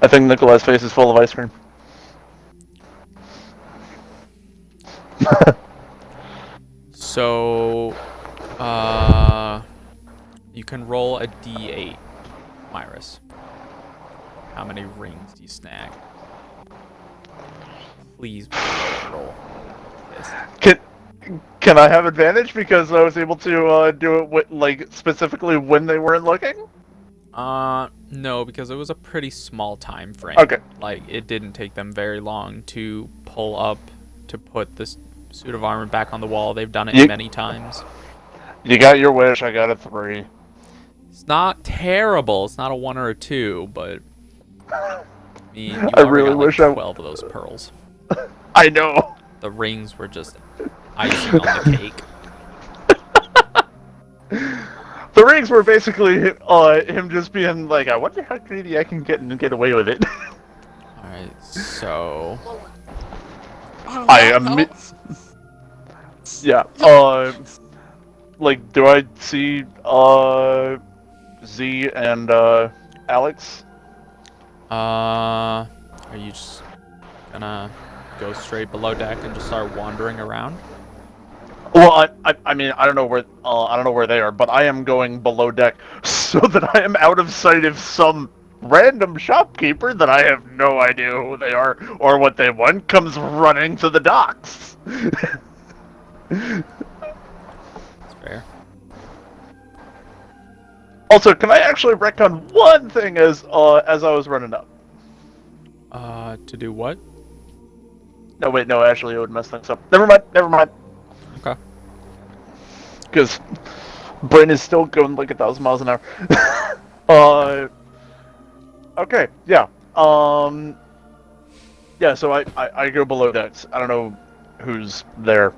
I think Nikolai's face is full of ice cream. So, you can roll a d8, Myris. How many rings do you snag? Please roll this. Can I have advantage because I was able to do it with, like, specifically when they weren't looking? No, because it was a pretty small time frame. Okay. Like, it didn't take them very long to pull up to put this suit of armor back on the wall. They've done it many times. You got your wish, I got a 3. It's not terrible. It's not a 1 or a 2, but I mean, you I already really got like wish 12 of those pearls. I know. The rings were just icing on the cake. The rings were basically him just being like, I wonder how greedy I can get away with it. Alright, so... On I that am. note, Yeah. Like, do I see Z and Alex? Are you just gonna go straight below deck and just start wandering around? Well, I mean, I don't know where they are, but I am going below deck so that I am out of sight of some random shopkeeper that I have no idea who they are or what they want comes running to the docks. That's fair. Also, can I actually retcon one thing as I was running up? To do what? No, wait, no, actually, it would mess things up. Never mind. Okay. Because brain is still going like 1,000 miles an hour. Okay, yeah. Yeah, so I go below decks. I don't know who's there.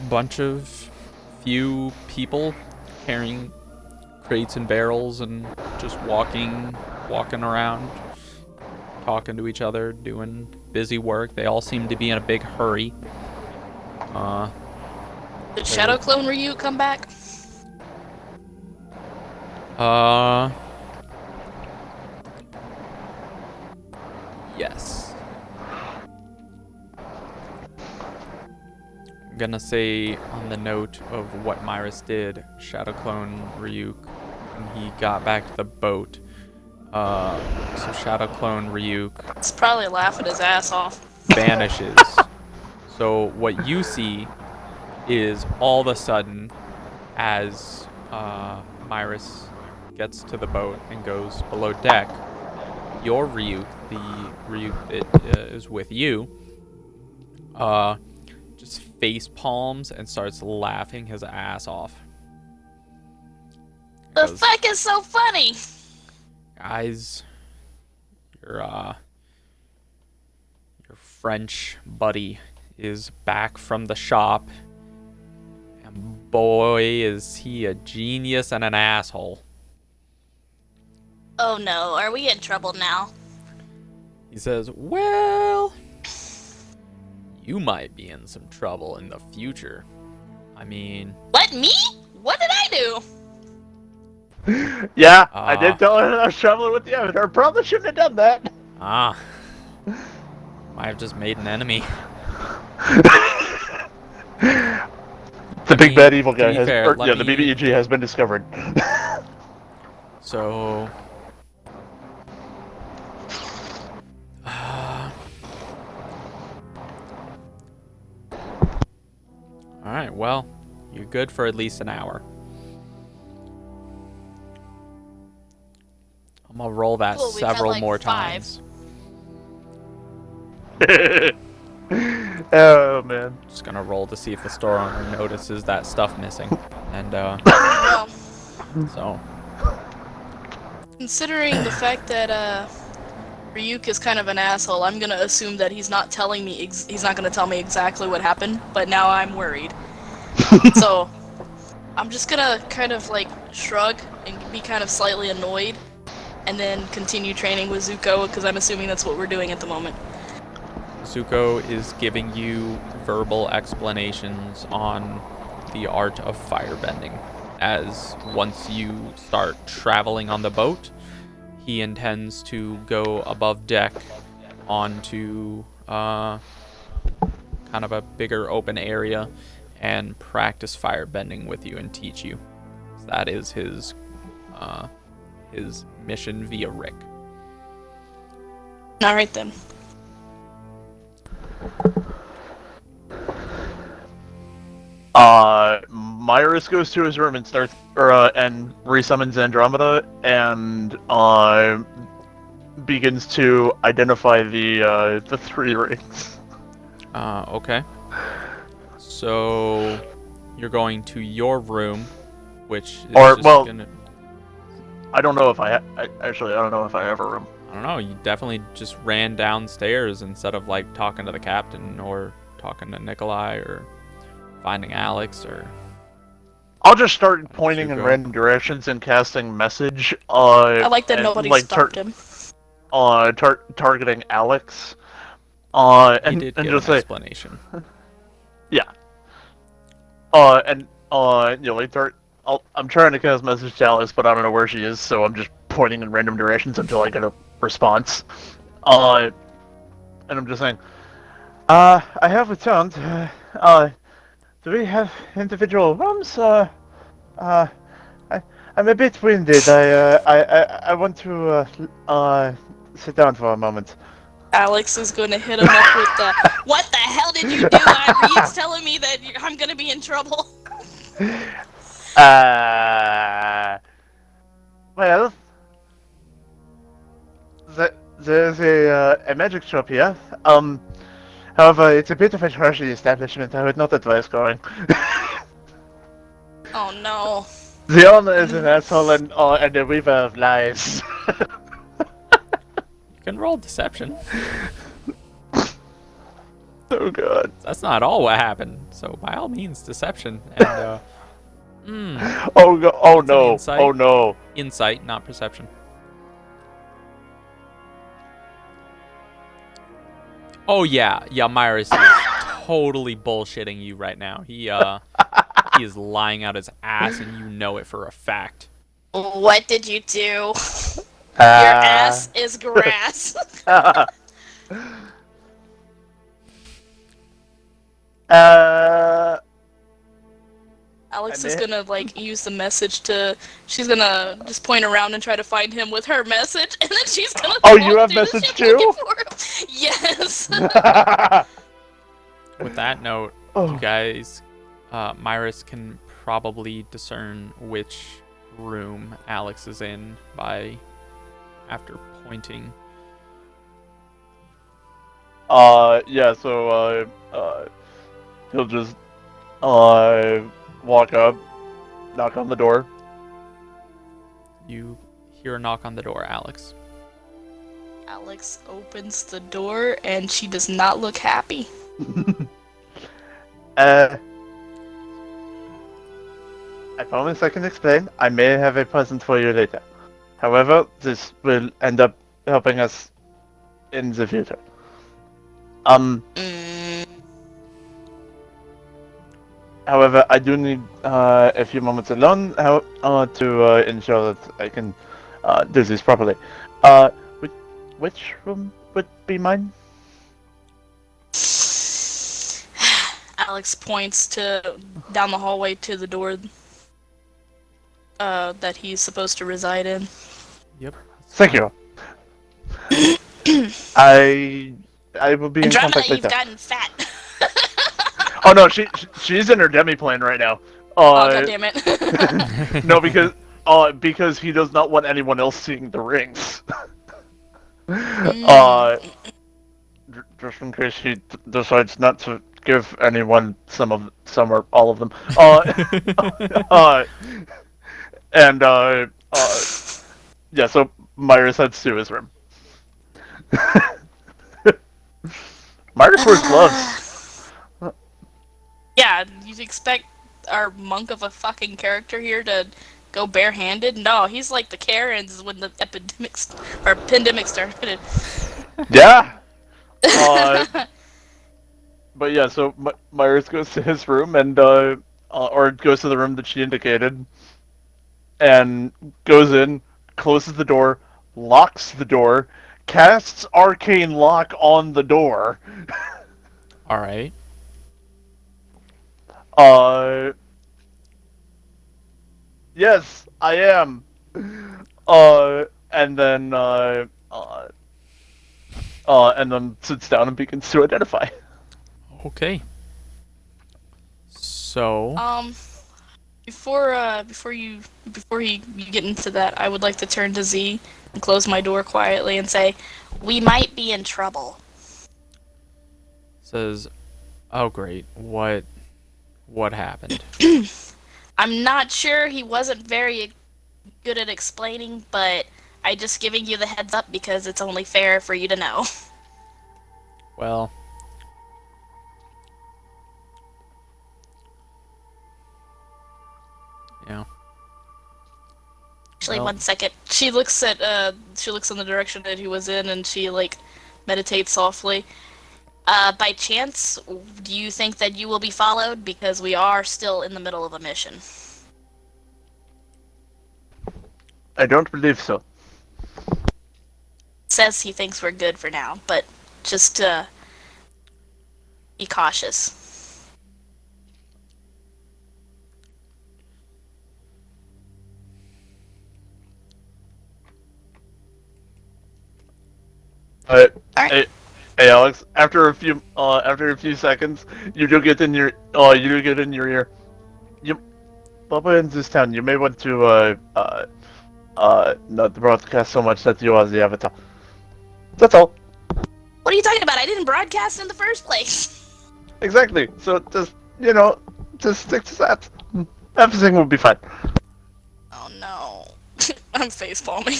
Bunch of few people carrying crates and barrels and just walking around, talking to each other, doing busy work. They all seem to be in a big hurry. did Shadow Clone Ryu come back? Yes. I'm gonna say on the note of what Myris did, Shadow Clone Ryuk, when he got back to the boat. So Shadow Clone Ryuk He's probably laughing his ass off. vanishes. So what you see is all of a sudden, as Myris gets to the boat and goes below deck, your Ryuk, the Ryuk that is with you, just face palms and starts laughing his ass off. The fuck is so funny? Guys, your French buddy is back from the shop, and boy is he a genius and an asshole. Oh no, are we in trouble now? He says, well, you might be in some trouble in the future. I mean... What, me? What did I do? Yeah, I did tell her that I was traveling with the Avatar. Probably shouldn't have done that. Might have just made an enemy. The big bad evil guy the BBEG has been discovered. So... Alright, well, you're good for at least an hour. I'm gonna roll that Cool, we've had, several like, more 5. times. Oh, man. Just gonna roll to see if the store owner notices that stuff missing. And, Well, so... considering the fact that, Ryuk is kind of an asshole, I'm gonna assume that he's not telling me, he's not gonna tell me exactly what happened, but now I'm worried. So, I'm just gonna kind of, like, shrug and be kind of slightly annoyed, and then continue training with Zuko, because I'm assuming that's what we're doing at the moment. Zuko is giving you verbal explanations on the art of firebending. As once you start traveling on the boat, he intends to go above deck onto kind of a bigger open area and practice firebending with you and teach you. That is his mission via Rick. Alright then. Myris goes to his room and starts, and resummons Andromeda and begins to identify the 3 rings. Okay. So you're going to your room, which is gonna... I don't know if I don't know if I have a room. I don't know. You definitely just ran downstairs instead of like talking to the captain or talking to Nikolai or finding Alex or... I'll just start pointing in Zuko. random directions and casting message. I like that and, nobody like, stopped him. Targeting Alex. He And did give just an say, explanation. yeah. Like, I'm trying to cast message to Alex, but I don't know where she is, so I'm just pointing in random directions until I get a response. And I'm just saying, I have returned. Do we have individual rooms? I, I'm a bit winded. I want to, sit down for a moment. Alex is going to hit him up with the, "What the hell did you do? Reed's telling me that I'm going to be in trouble." Well, there's a magic shop here. However, it's a bit of a trashy establishment. I would not advise going. Oh no. The owner is an asshole and a weaver of lies. You can roll deception. Oh god. That's not all what happened. So by all means, deception. And Oh It's an no. insight. Oh no. insight, not perception. Oh yeah, Myris is totally bullshitting you right now. He is lying out his ass, and you know it for a fact. What did you do? Your ass is grass. Alex is gonna like use the message to. She's gonna just point around and try to find him with her message, and then she's gonna. Oh, walk you have through the message ship too? looking for him. Yes. With that note, Oh. you guys, Myris can probably discern which room Alex is in after pointing. Yeah, so, he'll just, walk up, knock on the door. You hear a knock on the door, Alex. Alex opens the door, and she does not look happy. I promise I can explain. I may have a present for you later. However, this will end up helping us in the future. However, I do need a few moments alone to ensure that I can do this properly. Which room would be mine? Alex points to down the hallway to the door that he's supposed to reside in. Yep. Thank you. I will be in Andromeda, contact you've later. gotten fat. Oh no, she's in her demiplane right now. Oh god damn it. No, because he does not want anyone else seeing the rings. Just in case he decides not to give anyone some or all of them. Yeah, so Myris heads to his room. Myris wears gloves. Yeah, you'd expect our monk of a fucking character here to go barehanded? No, he's like the Karens when the pandemic started. Yeah. But yeah, so Myers goes to his room and or goes to the room that she indicated, and goes in, closes the door, locks the door, casts arcane lock on the door. All right. Yes, I am. And then sits down and begins to identify. Okay. So. Before you get into that, I would like to turn to Z and close my door quietly and say, "We might be in trouble." Says, "Oh great, what happened?" I'm not sure. He wasn't very good at explaining, but I just giving you the heads up because it's only fair for you to know. Well, Yeah. Actually, Well, 1 second. She looks in the direction that he was in, and she like meditates softly. By chance, do you think that you will be followed? Because we are still in the middle of a mission. I don't believe so. Says he thinks we're good for now, but just be cautious. Alright. Alright. Hey, Alex. After a few seconds, you do get in your ear. You, while we're in this town, you may want to not broadcast so much that you are the avatar. That's all. What are you talking about? I didn't broadcast in the first place. Exactly. So just just stick to that. Everything will be fine. Oh no. I'm face palming.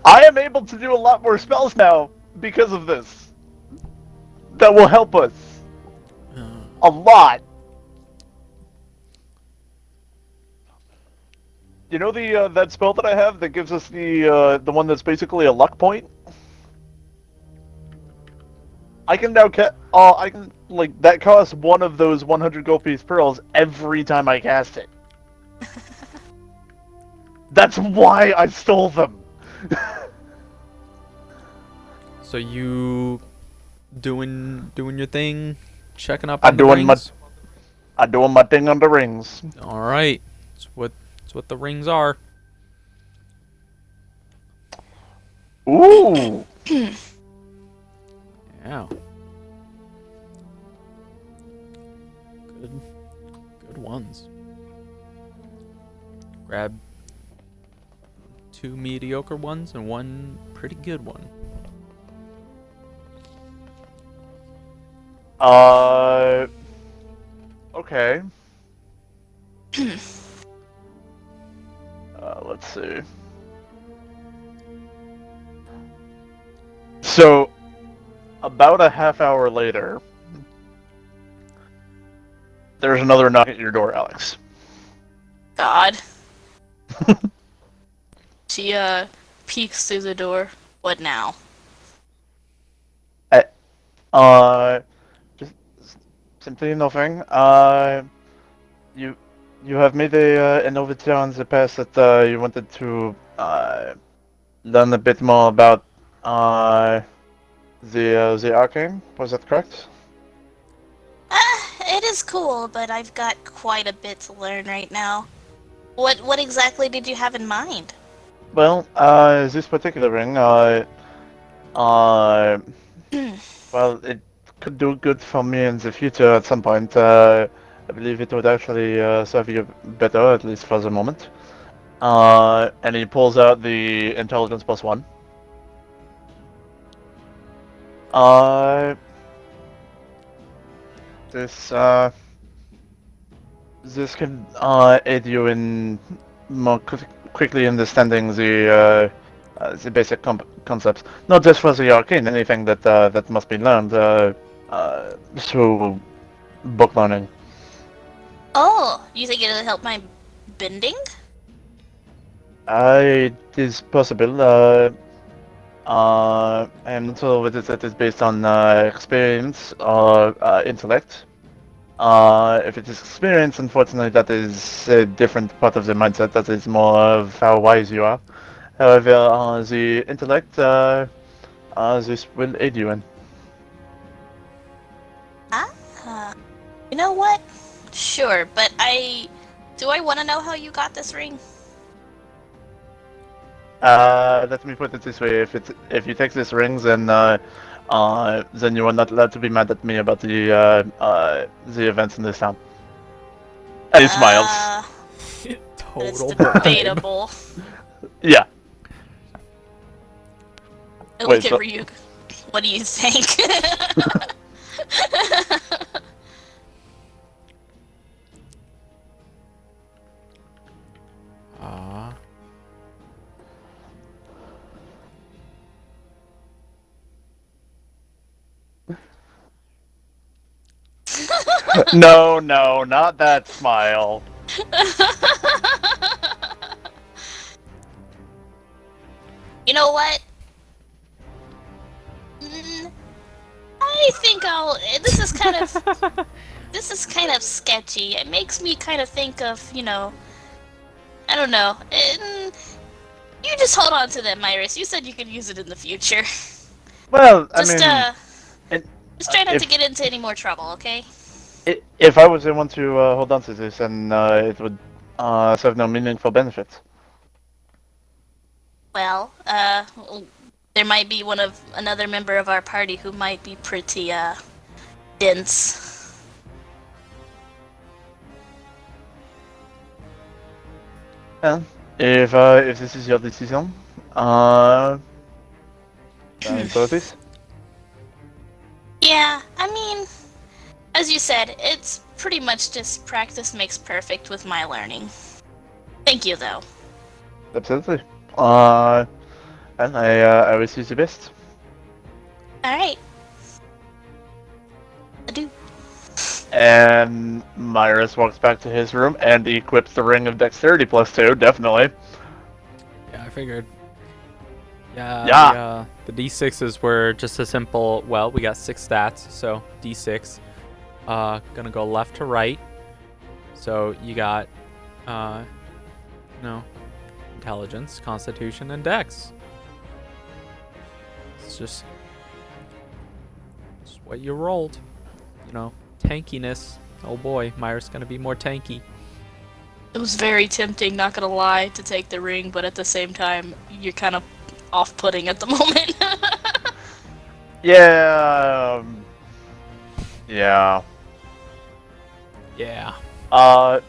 I am able to do a lot more spells now because of this. That will help us a lot. You know the that spell that I have that gives us the one that's basically a luck point. I can now I can like that costs one of those 100 gold piece pearls every time I cast it. That's why I stole them. so you doing your thing, checking up I on the doing my rings? I doing my thing on the rings. All right. It's what the rings are. Ooh. Yeah. Good ones. Grab 2 mediocre ones and 1 pretty good one. Okay. Let's see. So, about a half hour later, there's another knock at your door, Alex. God. She peeks through the door. What now? Just simply nothing. You you have made an overture in the past that you wanted to learn a bit more about the arcane. Was that correct? It is cool, but I've got quite a bit to learn right now. What exactly did you have in mind? Well, this particular ring, well, it could do good for me in the future at some point. I believe it would actually serve you better, at least for the moment. And he pulls out the intelligence +1. Uh, this this can aid you in more quickly understanding the basic concepts, not just for the arcane, anything that must be learned through book learning. Oh, you think it'll help my bending? It is possible. I am not sure whether that is based on experience or intellect. If it is experience, unfortunately, that is a different part of the mindset. That is more of how wise you are. However, the intellect, this will aid you in. Ah, you know what? Sure, but do I want to know how you got this ring? Let me put it this way: if you take this ring, then you are not allowed to be mad at me about the events in this town. And he smiles. It's Total bribe. debatable. Yeah. I Wait, look at so Ryuk. What do you think? Ah. No, no, not that smile. You know what? I think I'll. This is kind of. This is kind of sketchy. It makes me kind of think of, I don't know. You just hold on to them, Iris. You said you could use it in the future. Well, Just it, just try not if- to get into any more trouble, okay? if I was the one to hold on to this, then it would serve no meaningful benefits. Well, there might be another member of our party who might be pretty dense. Well, if this is your decision, then so it is. Yeah, I mean, as you said, it's pretty much just practice makes perfect with my learning. Thank you, though. Absolutely. And I wish you the best. All right. Adieu. And Myris walks back to his room and equips the ring of dexterity +2, definitely. Yeah, I figured. Yeah. Yeah. The D6s were just a simple. Well, we got 6 stats, so D6. Gonna go left to right. So you got, intelligence, constitution, and dex. It's just what you rolled. Tankiness. Oh boy, Myra's gonna be more tanky. It was very tempting, not gonna lie, to take the ring, but at the same time, you're kind of off-putting at the moment. Yeah. Yeah. Yeah. Not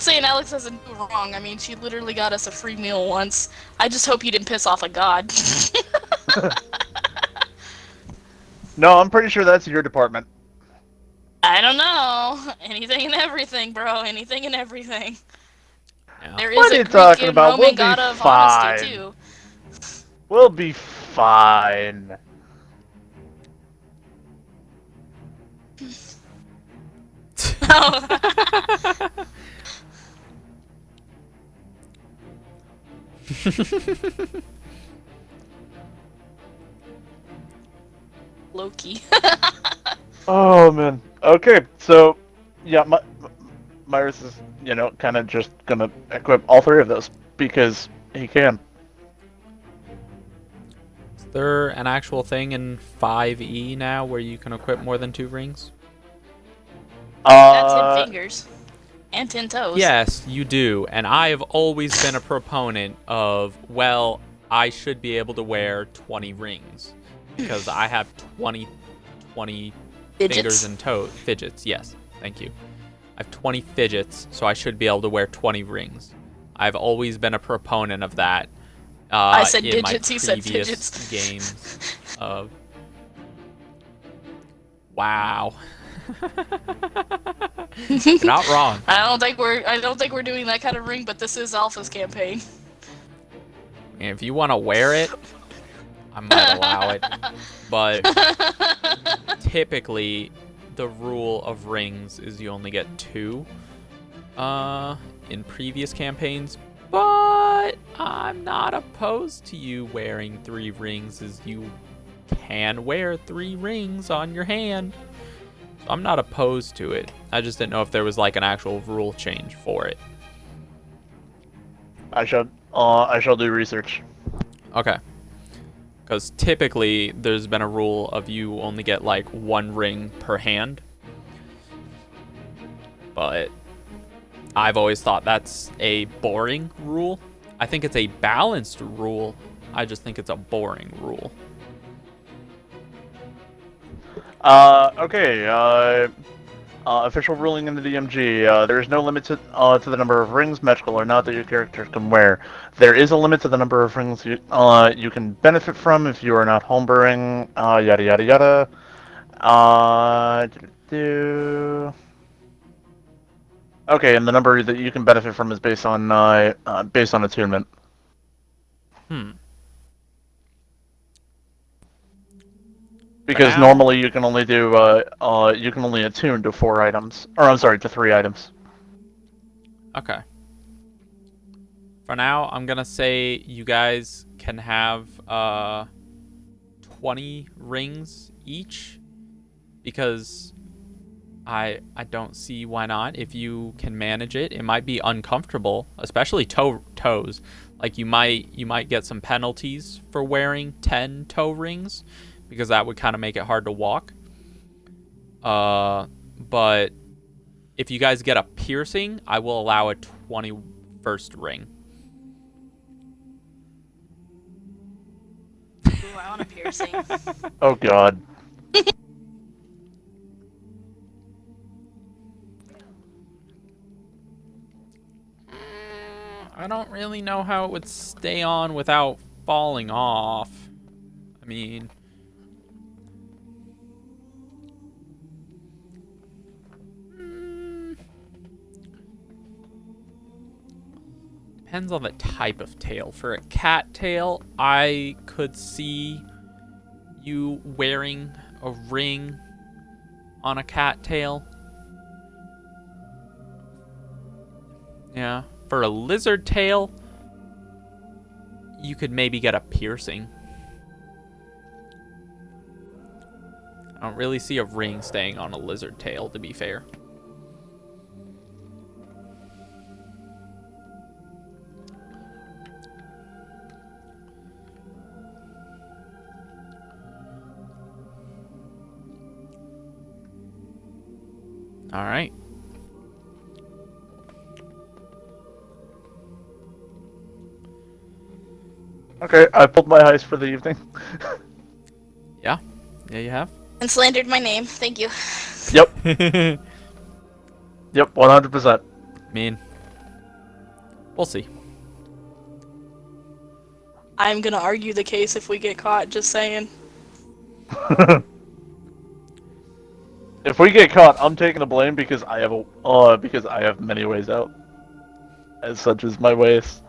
saying Alex doesn't do wrong. I mean, she literally got us a free meal once. I just hope you didn't piss off a god. No, I'm pretty sure that's your department. I don't know. Anything and everything, bro. Anything and everything. Yeah. There is What are a you Greek talking and about? Roman We'll be god of fine. honesty, too. We'll be fine. Loki. Oh man. Okay, so yeah, Myris is kind of just gonna equip all 3 of those because he can. Is there an actual thing in 5e now where you can equip more than 2 rings? Got 10 fingers. And 10 toes. Yes, you do. And I have always been a proponent of, well, I should be able to wear 20 rings. Because I have 20 fingers and toes. Fidgets, yes. Thank you. I have 20 fidgets, so I should be able to wear 20 rings. I've always been a proponent of that. I said in digits, my he said previous fidgets. games of... Wow. You're not wrong. I don't think we're doing that kind of ring, but this is Alpha's campaign. And if you want to wear it, I might allow it. But typically, the rule of rings is you only get 2 in previous campaigns. But I'm not opposed to you wearing 3 rings, as you can wear 3 rings on your hand. So I'm not opposed to it. I just didn't know if there was like an actual rule change for it. I shall do research. Okay. Because typically there's been a rule of you only get like 1 ring per hand. But I've always thought that's a boring rule. I think it's a balanced rule. I just think it's a boring rule. Okay, official ruling in the DMG. There is no limit to the number of rings, magical or not, that your character can wear. There is a limit to the number of rings you can benefit from if you are not homebrewing, yada yada yada. Okay, and the number that you can benefit from is based on attunement. Because now- normally you can only do you can only attune to 4 items, or I'm sorry, to 3 items. Okay. For now, I'm gonna say you guys can have 20 rings each, because I don't see why not. If you can manage it, it might be uncomfortable, especially toes. Like you might get some penalties for wearing 10 toe rings, because that would kind of make it hard to walk. But if you guys get a piercing, I will allow a 21st ring. Ooh, I want a piercing. Oh god. I don't really know how it would stay on without falling off. I mean, depends on the type of tail. For a cat tail, I could see you wearing a ring on a cat tail. Yeah. For a lizard tail, you could maybe get a piercing. I don't really see a ring staying on a lizard tail, to be fair. All right. Okay, I pulled my heist for the evening. Yeah. Yeah, you have. And slandered my name. Thank you. Yep, I yep, 100%. mean, we'll see. I'm gonna argue the case if we get caught, just saying. If we get caught, I'm taking the blame because I have many ways out. As such is my ways.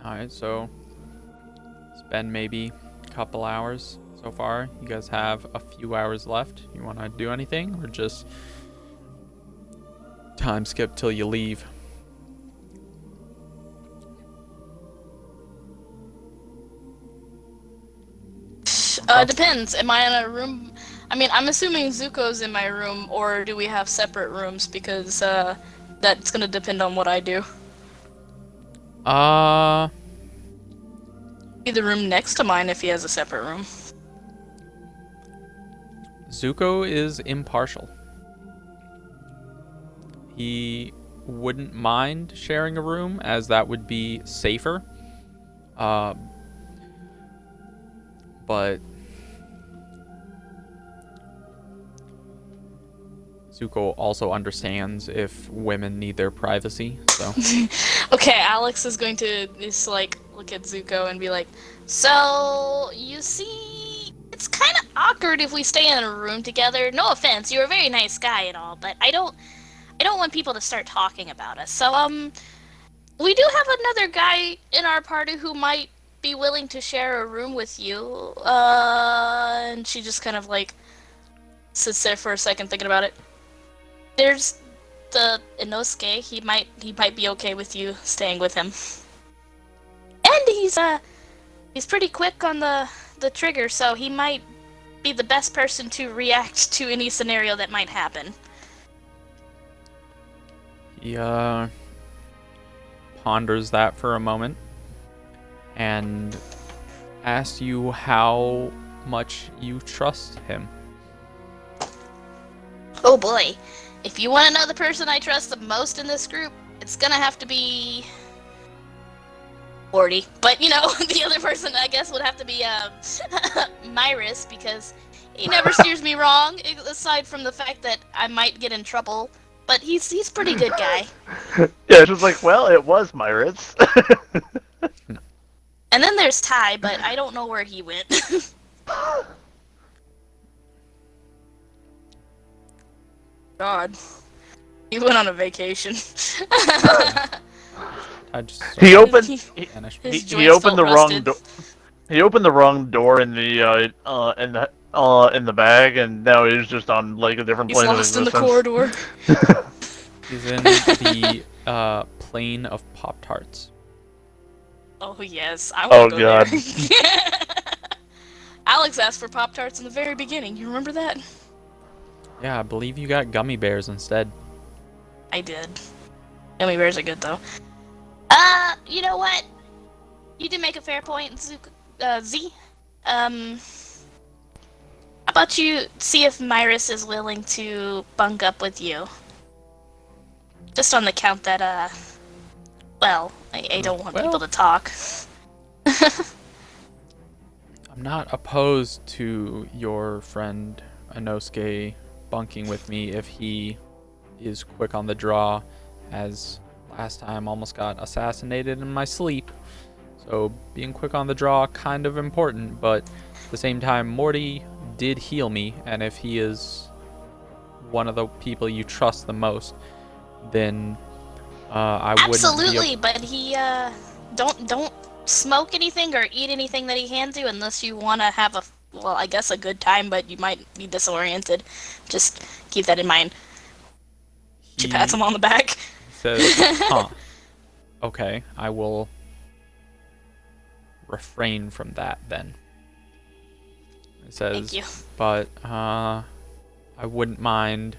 Alright, so it's been maybe a couple hours so far. You guys have a few hours left. You want to do anything, or just time skip till you leave? Depends. Am I in a room? I mean, I'm assuming Zuko's in my room, or do we have separate rooms? Because that's gonna depend on what I do. Be the room next to mine if he has a separate room. Zuko is impartial. He wouldn't mind sharing a room, as that would be safer. But Zuko also understands if women need their privacy, so. Okay, Alex is going to just like look at Zuko and be like, "So you see, it's kind of awkward if we stay in a room together. No offense, you're a very nice guy and all, but I don't want people to start talking about us. So we do have another guy in our party who might be willing to share a room with you." And she just kind of like sits there for a second thinking about it. There's the Inosuke. He might be okay with you staying with him. And he's pretty quick on the trigger, so he might be the best person to react to any scenario that might happen. He ponders that for a moment and asks you how much you trust him. Oh boy. If you want to know the person I trust the most in this group, it's gonna have to be 40. But, you know, the other person, I guess, would have to be Myrus, because he never steers me wrong, aside from the fact that I might get in trouble. But he's a pretty good guy. Yeah, just like, well, it was Myrus. And then there's Ty, but I don't know where he went. God. He went on a vacation. I just He sort of opened. vanished. His He joints opened felt the wrong rusted. door. He opened the wrong door in the bag, and now he's just on like a different He's plane of lost in the existence. corridor. He's in the plane of Pop-Tarts. Oh yes, I Oh, want to go God. there. Alex asked for Pop Tarts in the very beginning. You remember that? Yeah, I believe you got gummy bears instead. I did. Gummy bears are good though. You know what? You did make a fair point, Z. How about you see if Myrus is willing to bunk up with you? Just on the count that, well, I don't want people to talk. I'm not opposed to your friend Inosuke bunking with me if he is quick on the draw, as last time almost got assassinated in my sleep. So being quick on the draw, kind of important, but at the same time, Morty did heal me, and if he is one of the people you trust the most, then I wouldn't Absolutely, but he don't smoke anything or eat anything that he hands you unless you want to have I guess a good time, but you might be disoriented. Just keep that in mind. She pats him on the back. He says, huh, okay, I will refrain from that then. It says, Thank you. but I wouldn't mind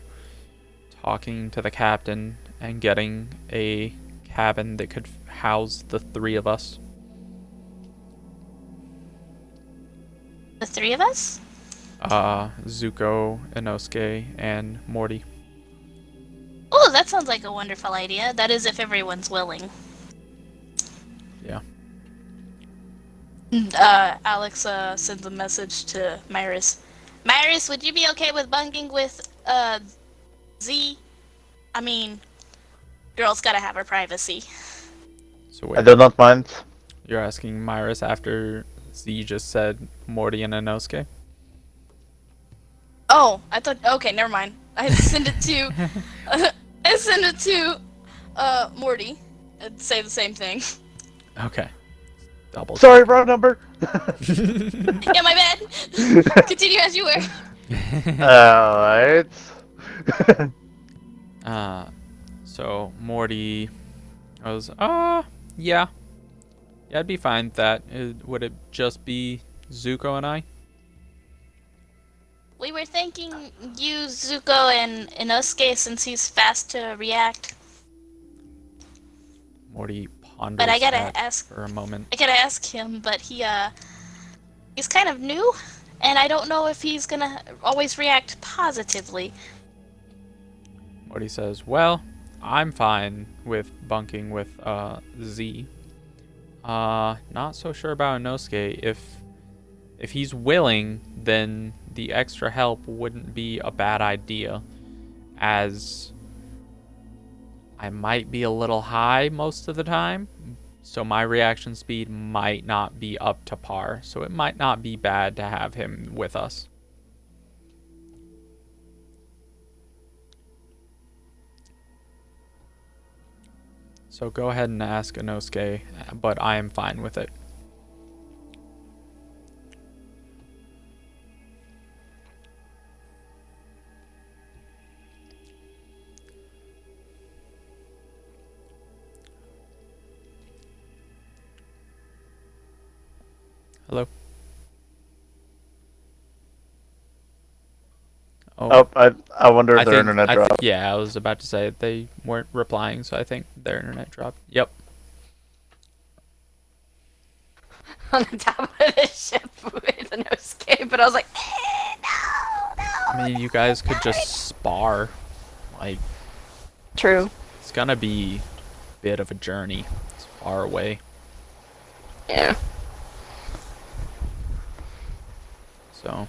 talking to the captain and getting a cabin that could house the three of us. The three of us? Zuko, Inosuke, and Morty. Oh, that sounds like a wonderful idea. That is if everyone's willing. Yeah. Alex sends a message to Myrus. Myrus, would you be okay with bunking with Z? I mean, girl's gotta have her privacy. So I wait, do not mind. you're asking Myrus after Z just said Morty and Inosuke? Oh, I thought. Okay, never mind. I send it to. I send it to Morty. And say the same thing. Okay. Double. Sorry, wrong number. Yeah, my bad. Continue as you were. Alright. So Morty goes, yeah. Yeah, I'd be fine with that. Would it just be Zuko and I? We were thinking you, Zuko, and Inosuke since he's fast to react. Morty ponders But I gotta that ask. for a moment. I gotta ask him, but he's kind of new, and I don't know if he's gonna always react positively. Morty says, well, I'm fine with bunking with Z. Not so sure about Inosuke. If he's willing, then the extra help wouldn't be a bad idea, as I might be a little high most of the time, so my reaction speed might not be up to par, so it might not be bad to have him with us. So go ahead and ask Inosuke, but I am fine with it. Hello? Oh, I wonder if their internet dropped. Yeah, I was about to say they weren't replying, so I think their internet dropped. Yep. On the top of the ship with an escape, but I was like, no. I mean, you guys could just spar. Like, True. it's gonna be a bit of a journey. It's far away. Yeah. So,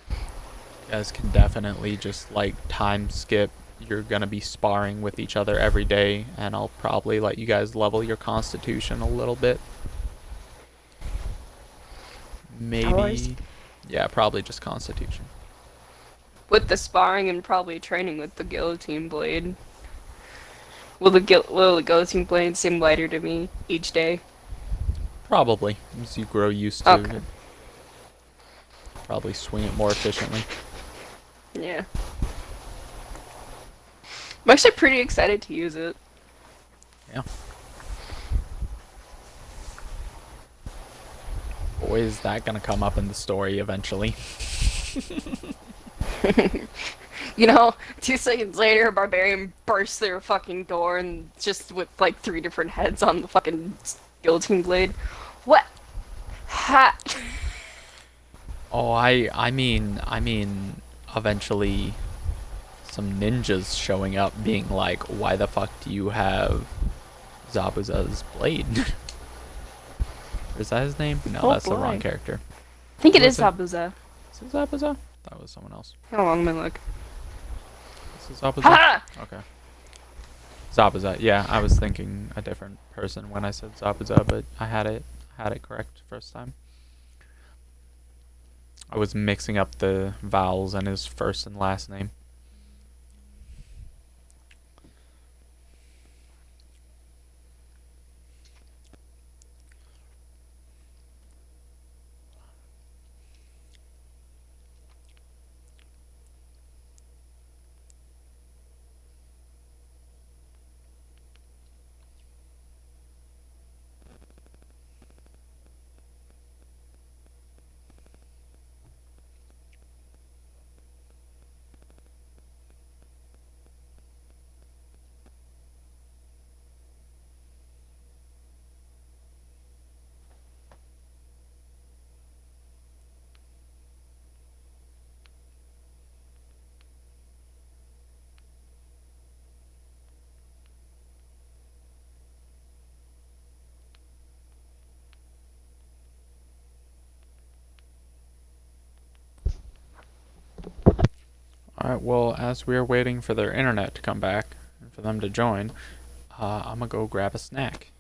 you guys can definitely just, like, time skip. You're gonna be sparring with each other every day, and I'll probably let you guys level your constitution a little bit. Maybe, yeah, probably just constitution. With the sparring and probably training with the guillotine blade. Will the guillotine blade seem lighter to me each day? Probably, as you grow used to Okay. it. Probably swing it more efficiently. Yeah. I'm actually pretty excited to use it. Yeah. Boy, is that gonna come up in the story eventually. You know, 2 seconds later, a barbarian bursts through a fucking door and just with like 3 different heads on the fucking guillotine blade. What? Ha! Oh, I mean, eventually, some ninjas showing up, being like, "Why the fuck do you have Zabuza's blade?" Is that his name? No, Oh that's the wrong boy. character. I think it Who is is it? Zabuza. Is it Zabuza? That was someone else. How long am I look? Is it Zabuza? Ha! Okay. Zabuza. Yeah, I was thinking a different person when I said Zabuza, but I had it correct first time. I was mixing up the vowels and his first and last name. Alright, well, as we are waiting for their internet to come back and for them to join, I'm gonna go grab a snack.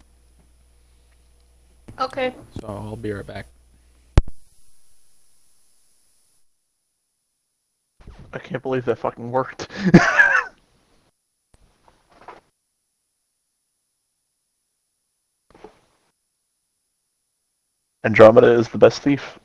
Okay. So I'll be right back. I can't believe that fucking worked. Andromeda is the best thief.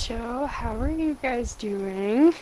So, how are you guys doing?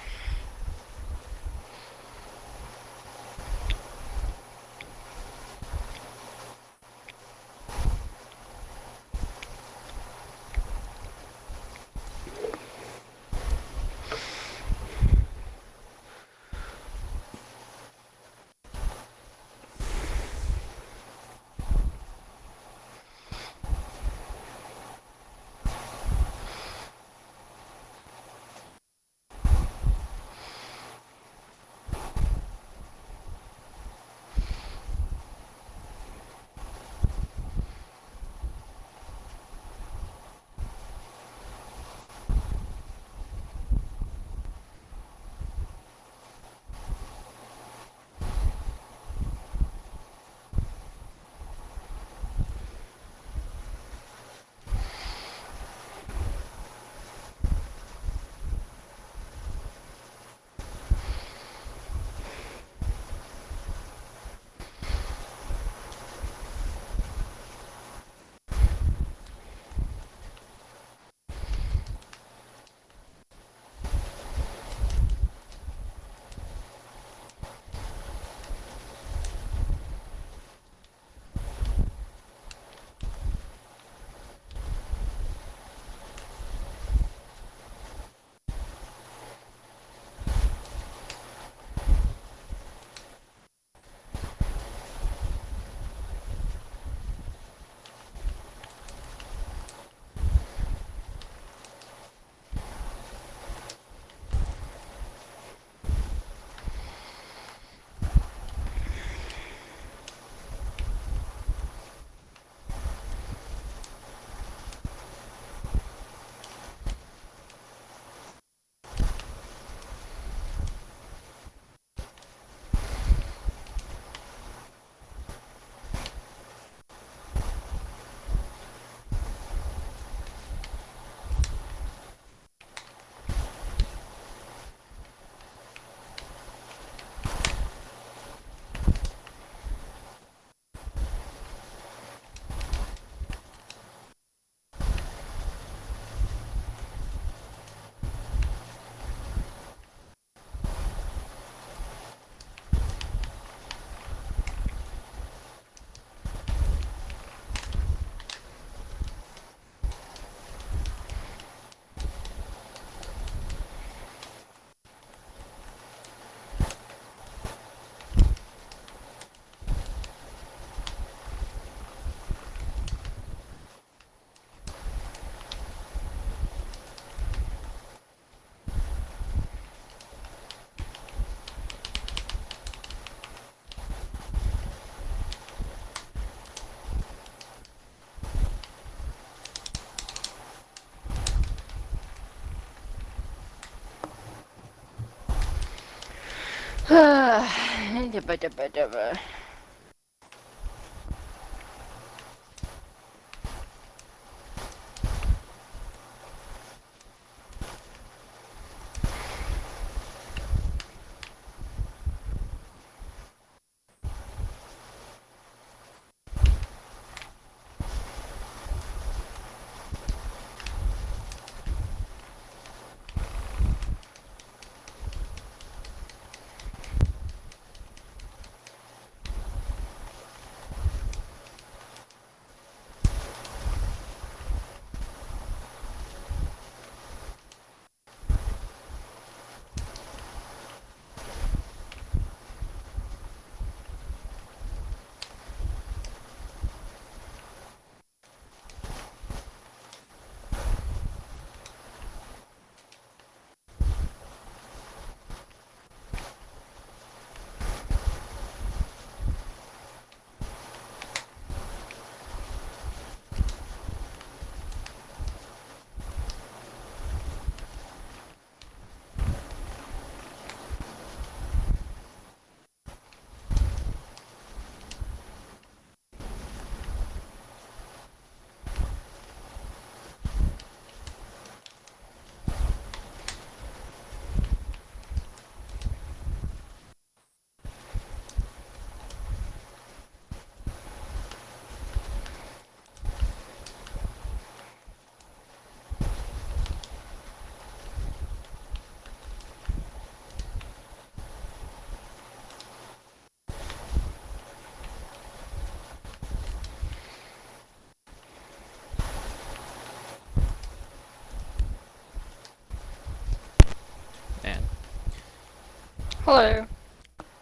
Hello.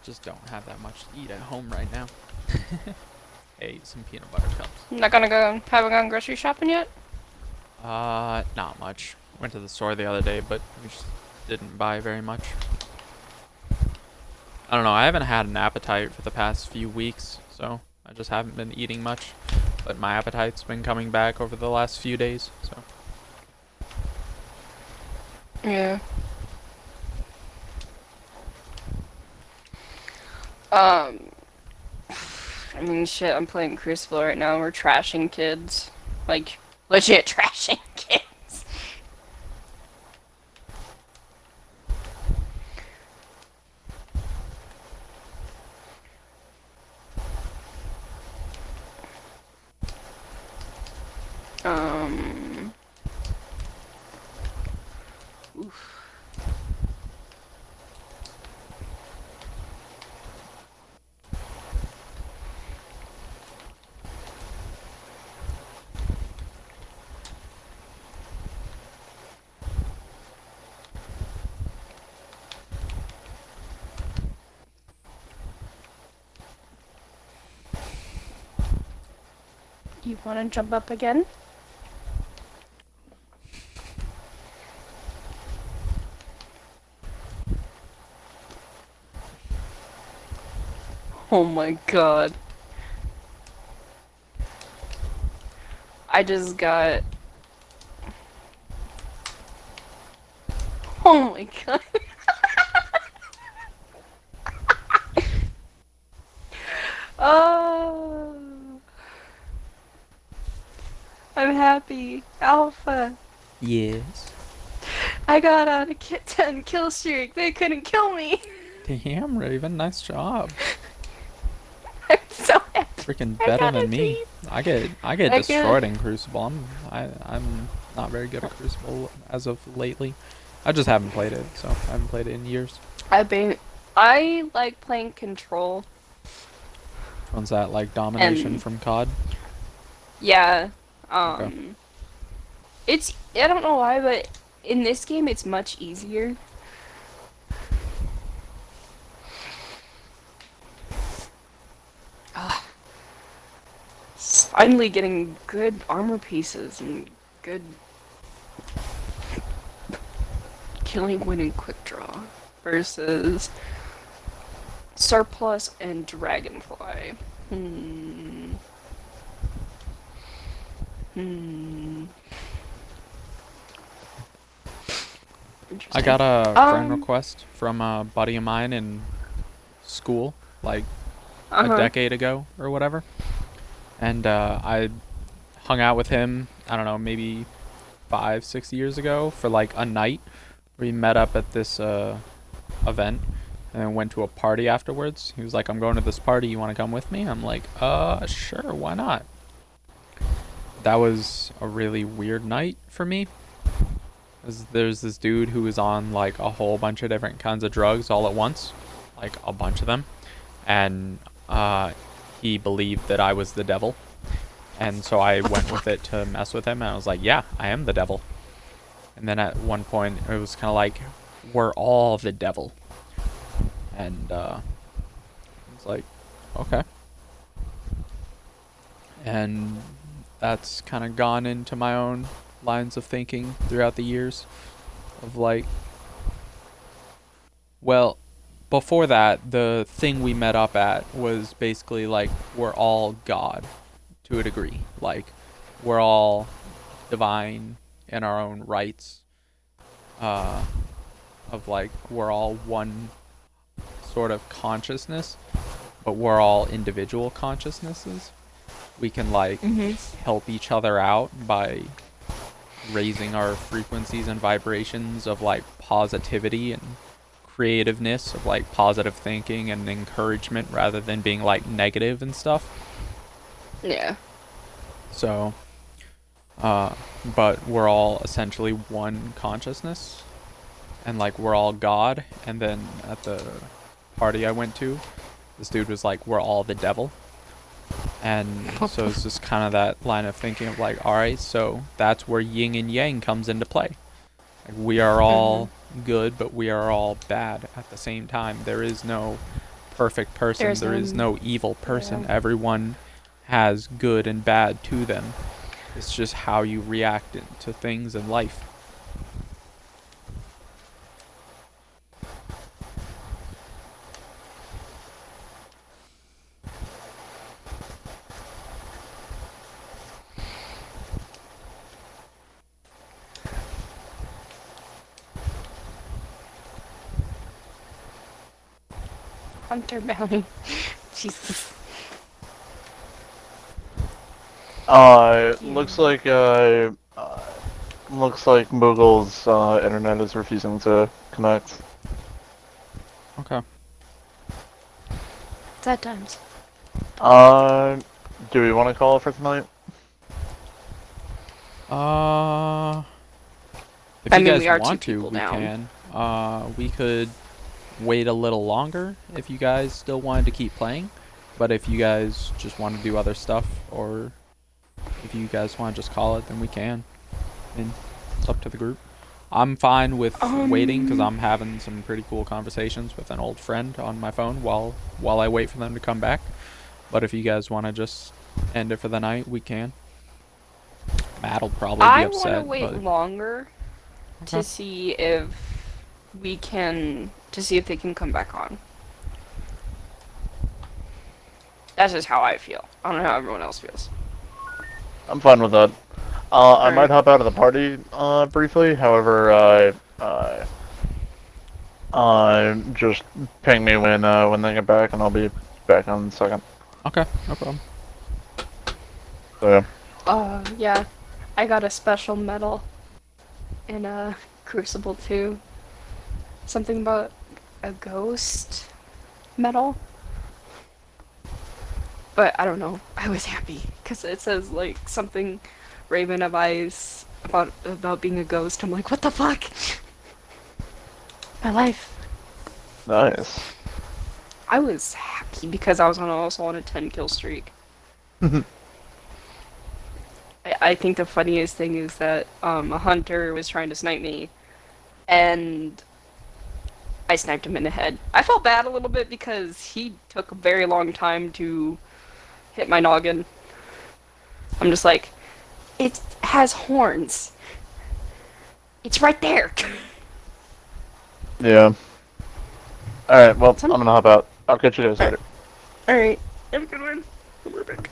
Just don't have that much to eat at home right now. I ate some peanut butter cups. Not gonna go, haven't gone grocery shopping yet? Not much. Went to the store the other day, but we just didn't buy very much. I don't know, I haven't had an appetite for the past few weeks, so I just haven't been eating much. But my appetite's been coming back over the last few days, so. Yeah. I mean, shit, I'm playing Crucible right now. We're trashing kids. Like, legit trashing kids. Oof. You wanna jump up again? Oh my god. I just got... Oh my god. Oh, I'm happy. Alpha. Yes. I got on a 10 kill streak. They couldn't kill me. Damn, Raven, nice job. I'm so happy. Freaking I better got a than me. team. I get I destroyed in Crucible. I'm not very good at Crucible as of lately. I just haven't played it, so I haven't played it in years. I like playing Control. One's that like domination And- from COD? Yeah. Okay. It's, I don't know why, but in this game it's much easier. Finally getting good armor pieces and good killing winning quick draw versus surplus and dragonfly. I got a friend Um, request from a buddy of mine in school, like Uh-huh. a decade ago or whatever. And I hung out with him, I don't know, maybe 5-6 years ago for like a night. We met up at this event and then went to a party afterwards. He was like, I'm going to this party, you want to come with me? I'm like, sure, why not? That was a really weird night for me. 'Cause there's this dude who was on like a whole bunch of different kinds of drugs all at once, like a bunch of them. And he believed that I was the devil. And so I went with it to mess with him, and I was like, yeah, I am the devil. And then at one point, it was kind of like, we're all the devil. And I was like, okay. And that's kind of gone into my own lines of thinking throughout the years of like, well, before that, the thing we met up at was basically like, we're all God to a degree. Like, we're all divine in our own rights. Of like, we're all one sort of consciousness, but we're all individual consciousnesses. We can like help each other out by raising our frequencies and vibrations of like positivity and creativeness, of like positive thinking and encouragement rather than being like negative and stuff. Yeah. So, but we're all essentially one consciousness, and like we're all God. And then at the party I went to, this dude was like, we're all the devil. And so it's just kind of that line of thinking of like, all right, so that's where yin and yang comes into play. Like, we are all good, but we are all bad at the same time. There is no perfect person. There is no evil person. Yeah. Everyone has good and bad to them. It's just how you react to things in life. Hunter bounty. Jesus. Looks like Moogle's internet is refusing to connect. Okay. Sad times. Do we want to call it for tonight? If I you mean, guys we are want two to, people we down. can. We could wait a little longer if you guys still wanted to keep playing. But if you guys just want to do other stuff, or if you guys want to just call it, then we can. I mean, it's up to the group. I'm fine with waiting because I'm having some pretty cool conversations with an old friend on my phone while I wait for them to come back. But if you guys want to just end it for the night, we can. Matt'll probably be I want upset. to wait but... longer Okay. to see if they can come back on. That's just how I feel. I don't know how everyone else feels. I'm fine with that. I Alright. might hop out of the party briefly. However, just ping me when they get back, and I'll be back in a second. Okay, no problem. So Yeah. I got a special medal in Crucible 2. Something about a ghost medal. But I don't know. I was happy because it says like something Raven of Eyes about being a ghost. I'm like, what the fuck? My life. nice. I was happy because I was also on a 10 kill streak. I think the funniest thing is that a hunter was trying to snipe me, and I sniped him in the head. I felt bad a little bit because he took a very long time to hit my noggin. I'm just like, it has horns. It's right there. Yeah. Alright, well, I'm gonna hop out. I'll catch you guys later. Alright. Have a good one. We're back.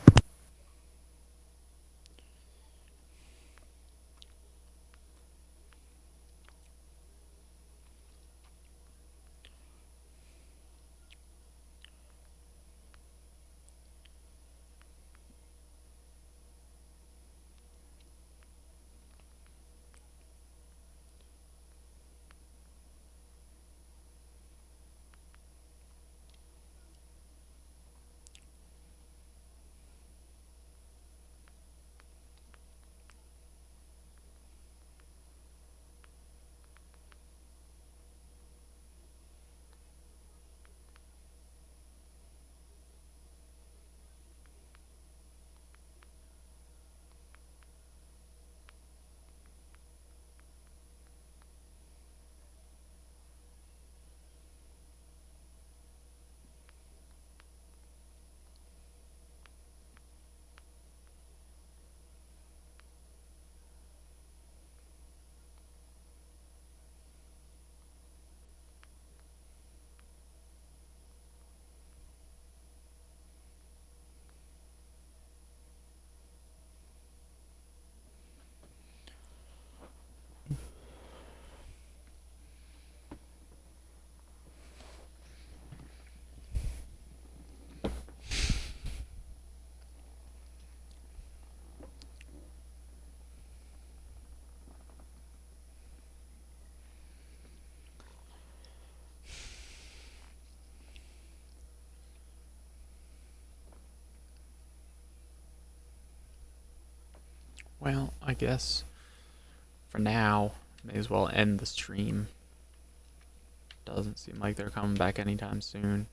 Well, I guess for now, may as well end the stream. Doesn't seem like they're coming back anytime soon.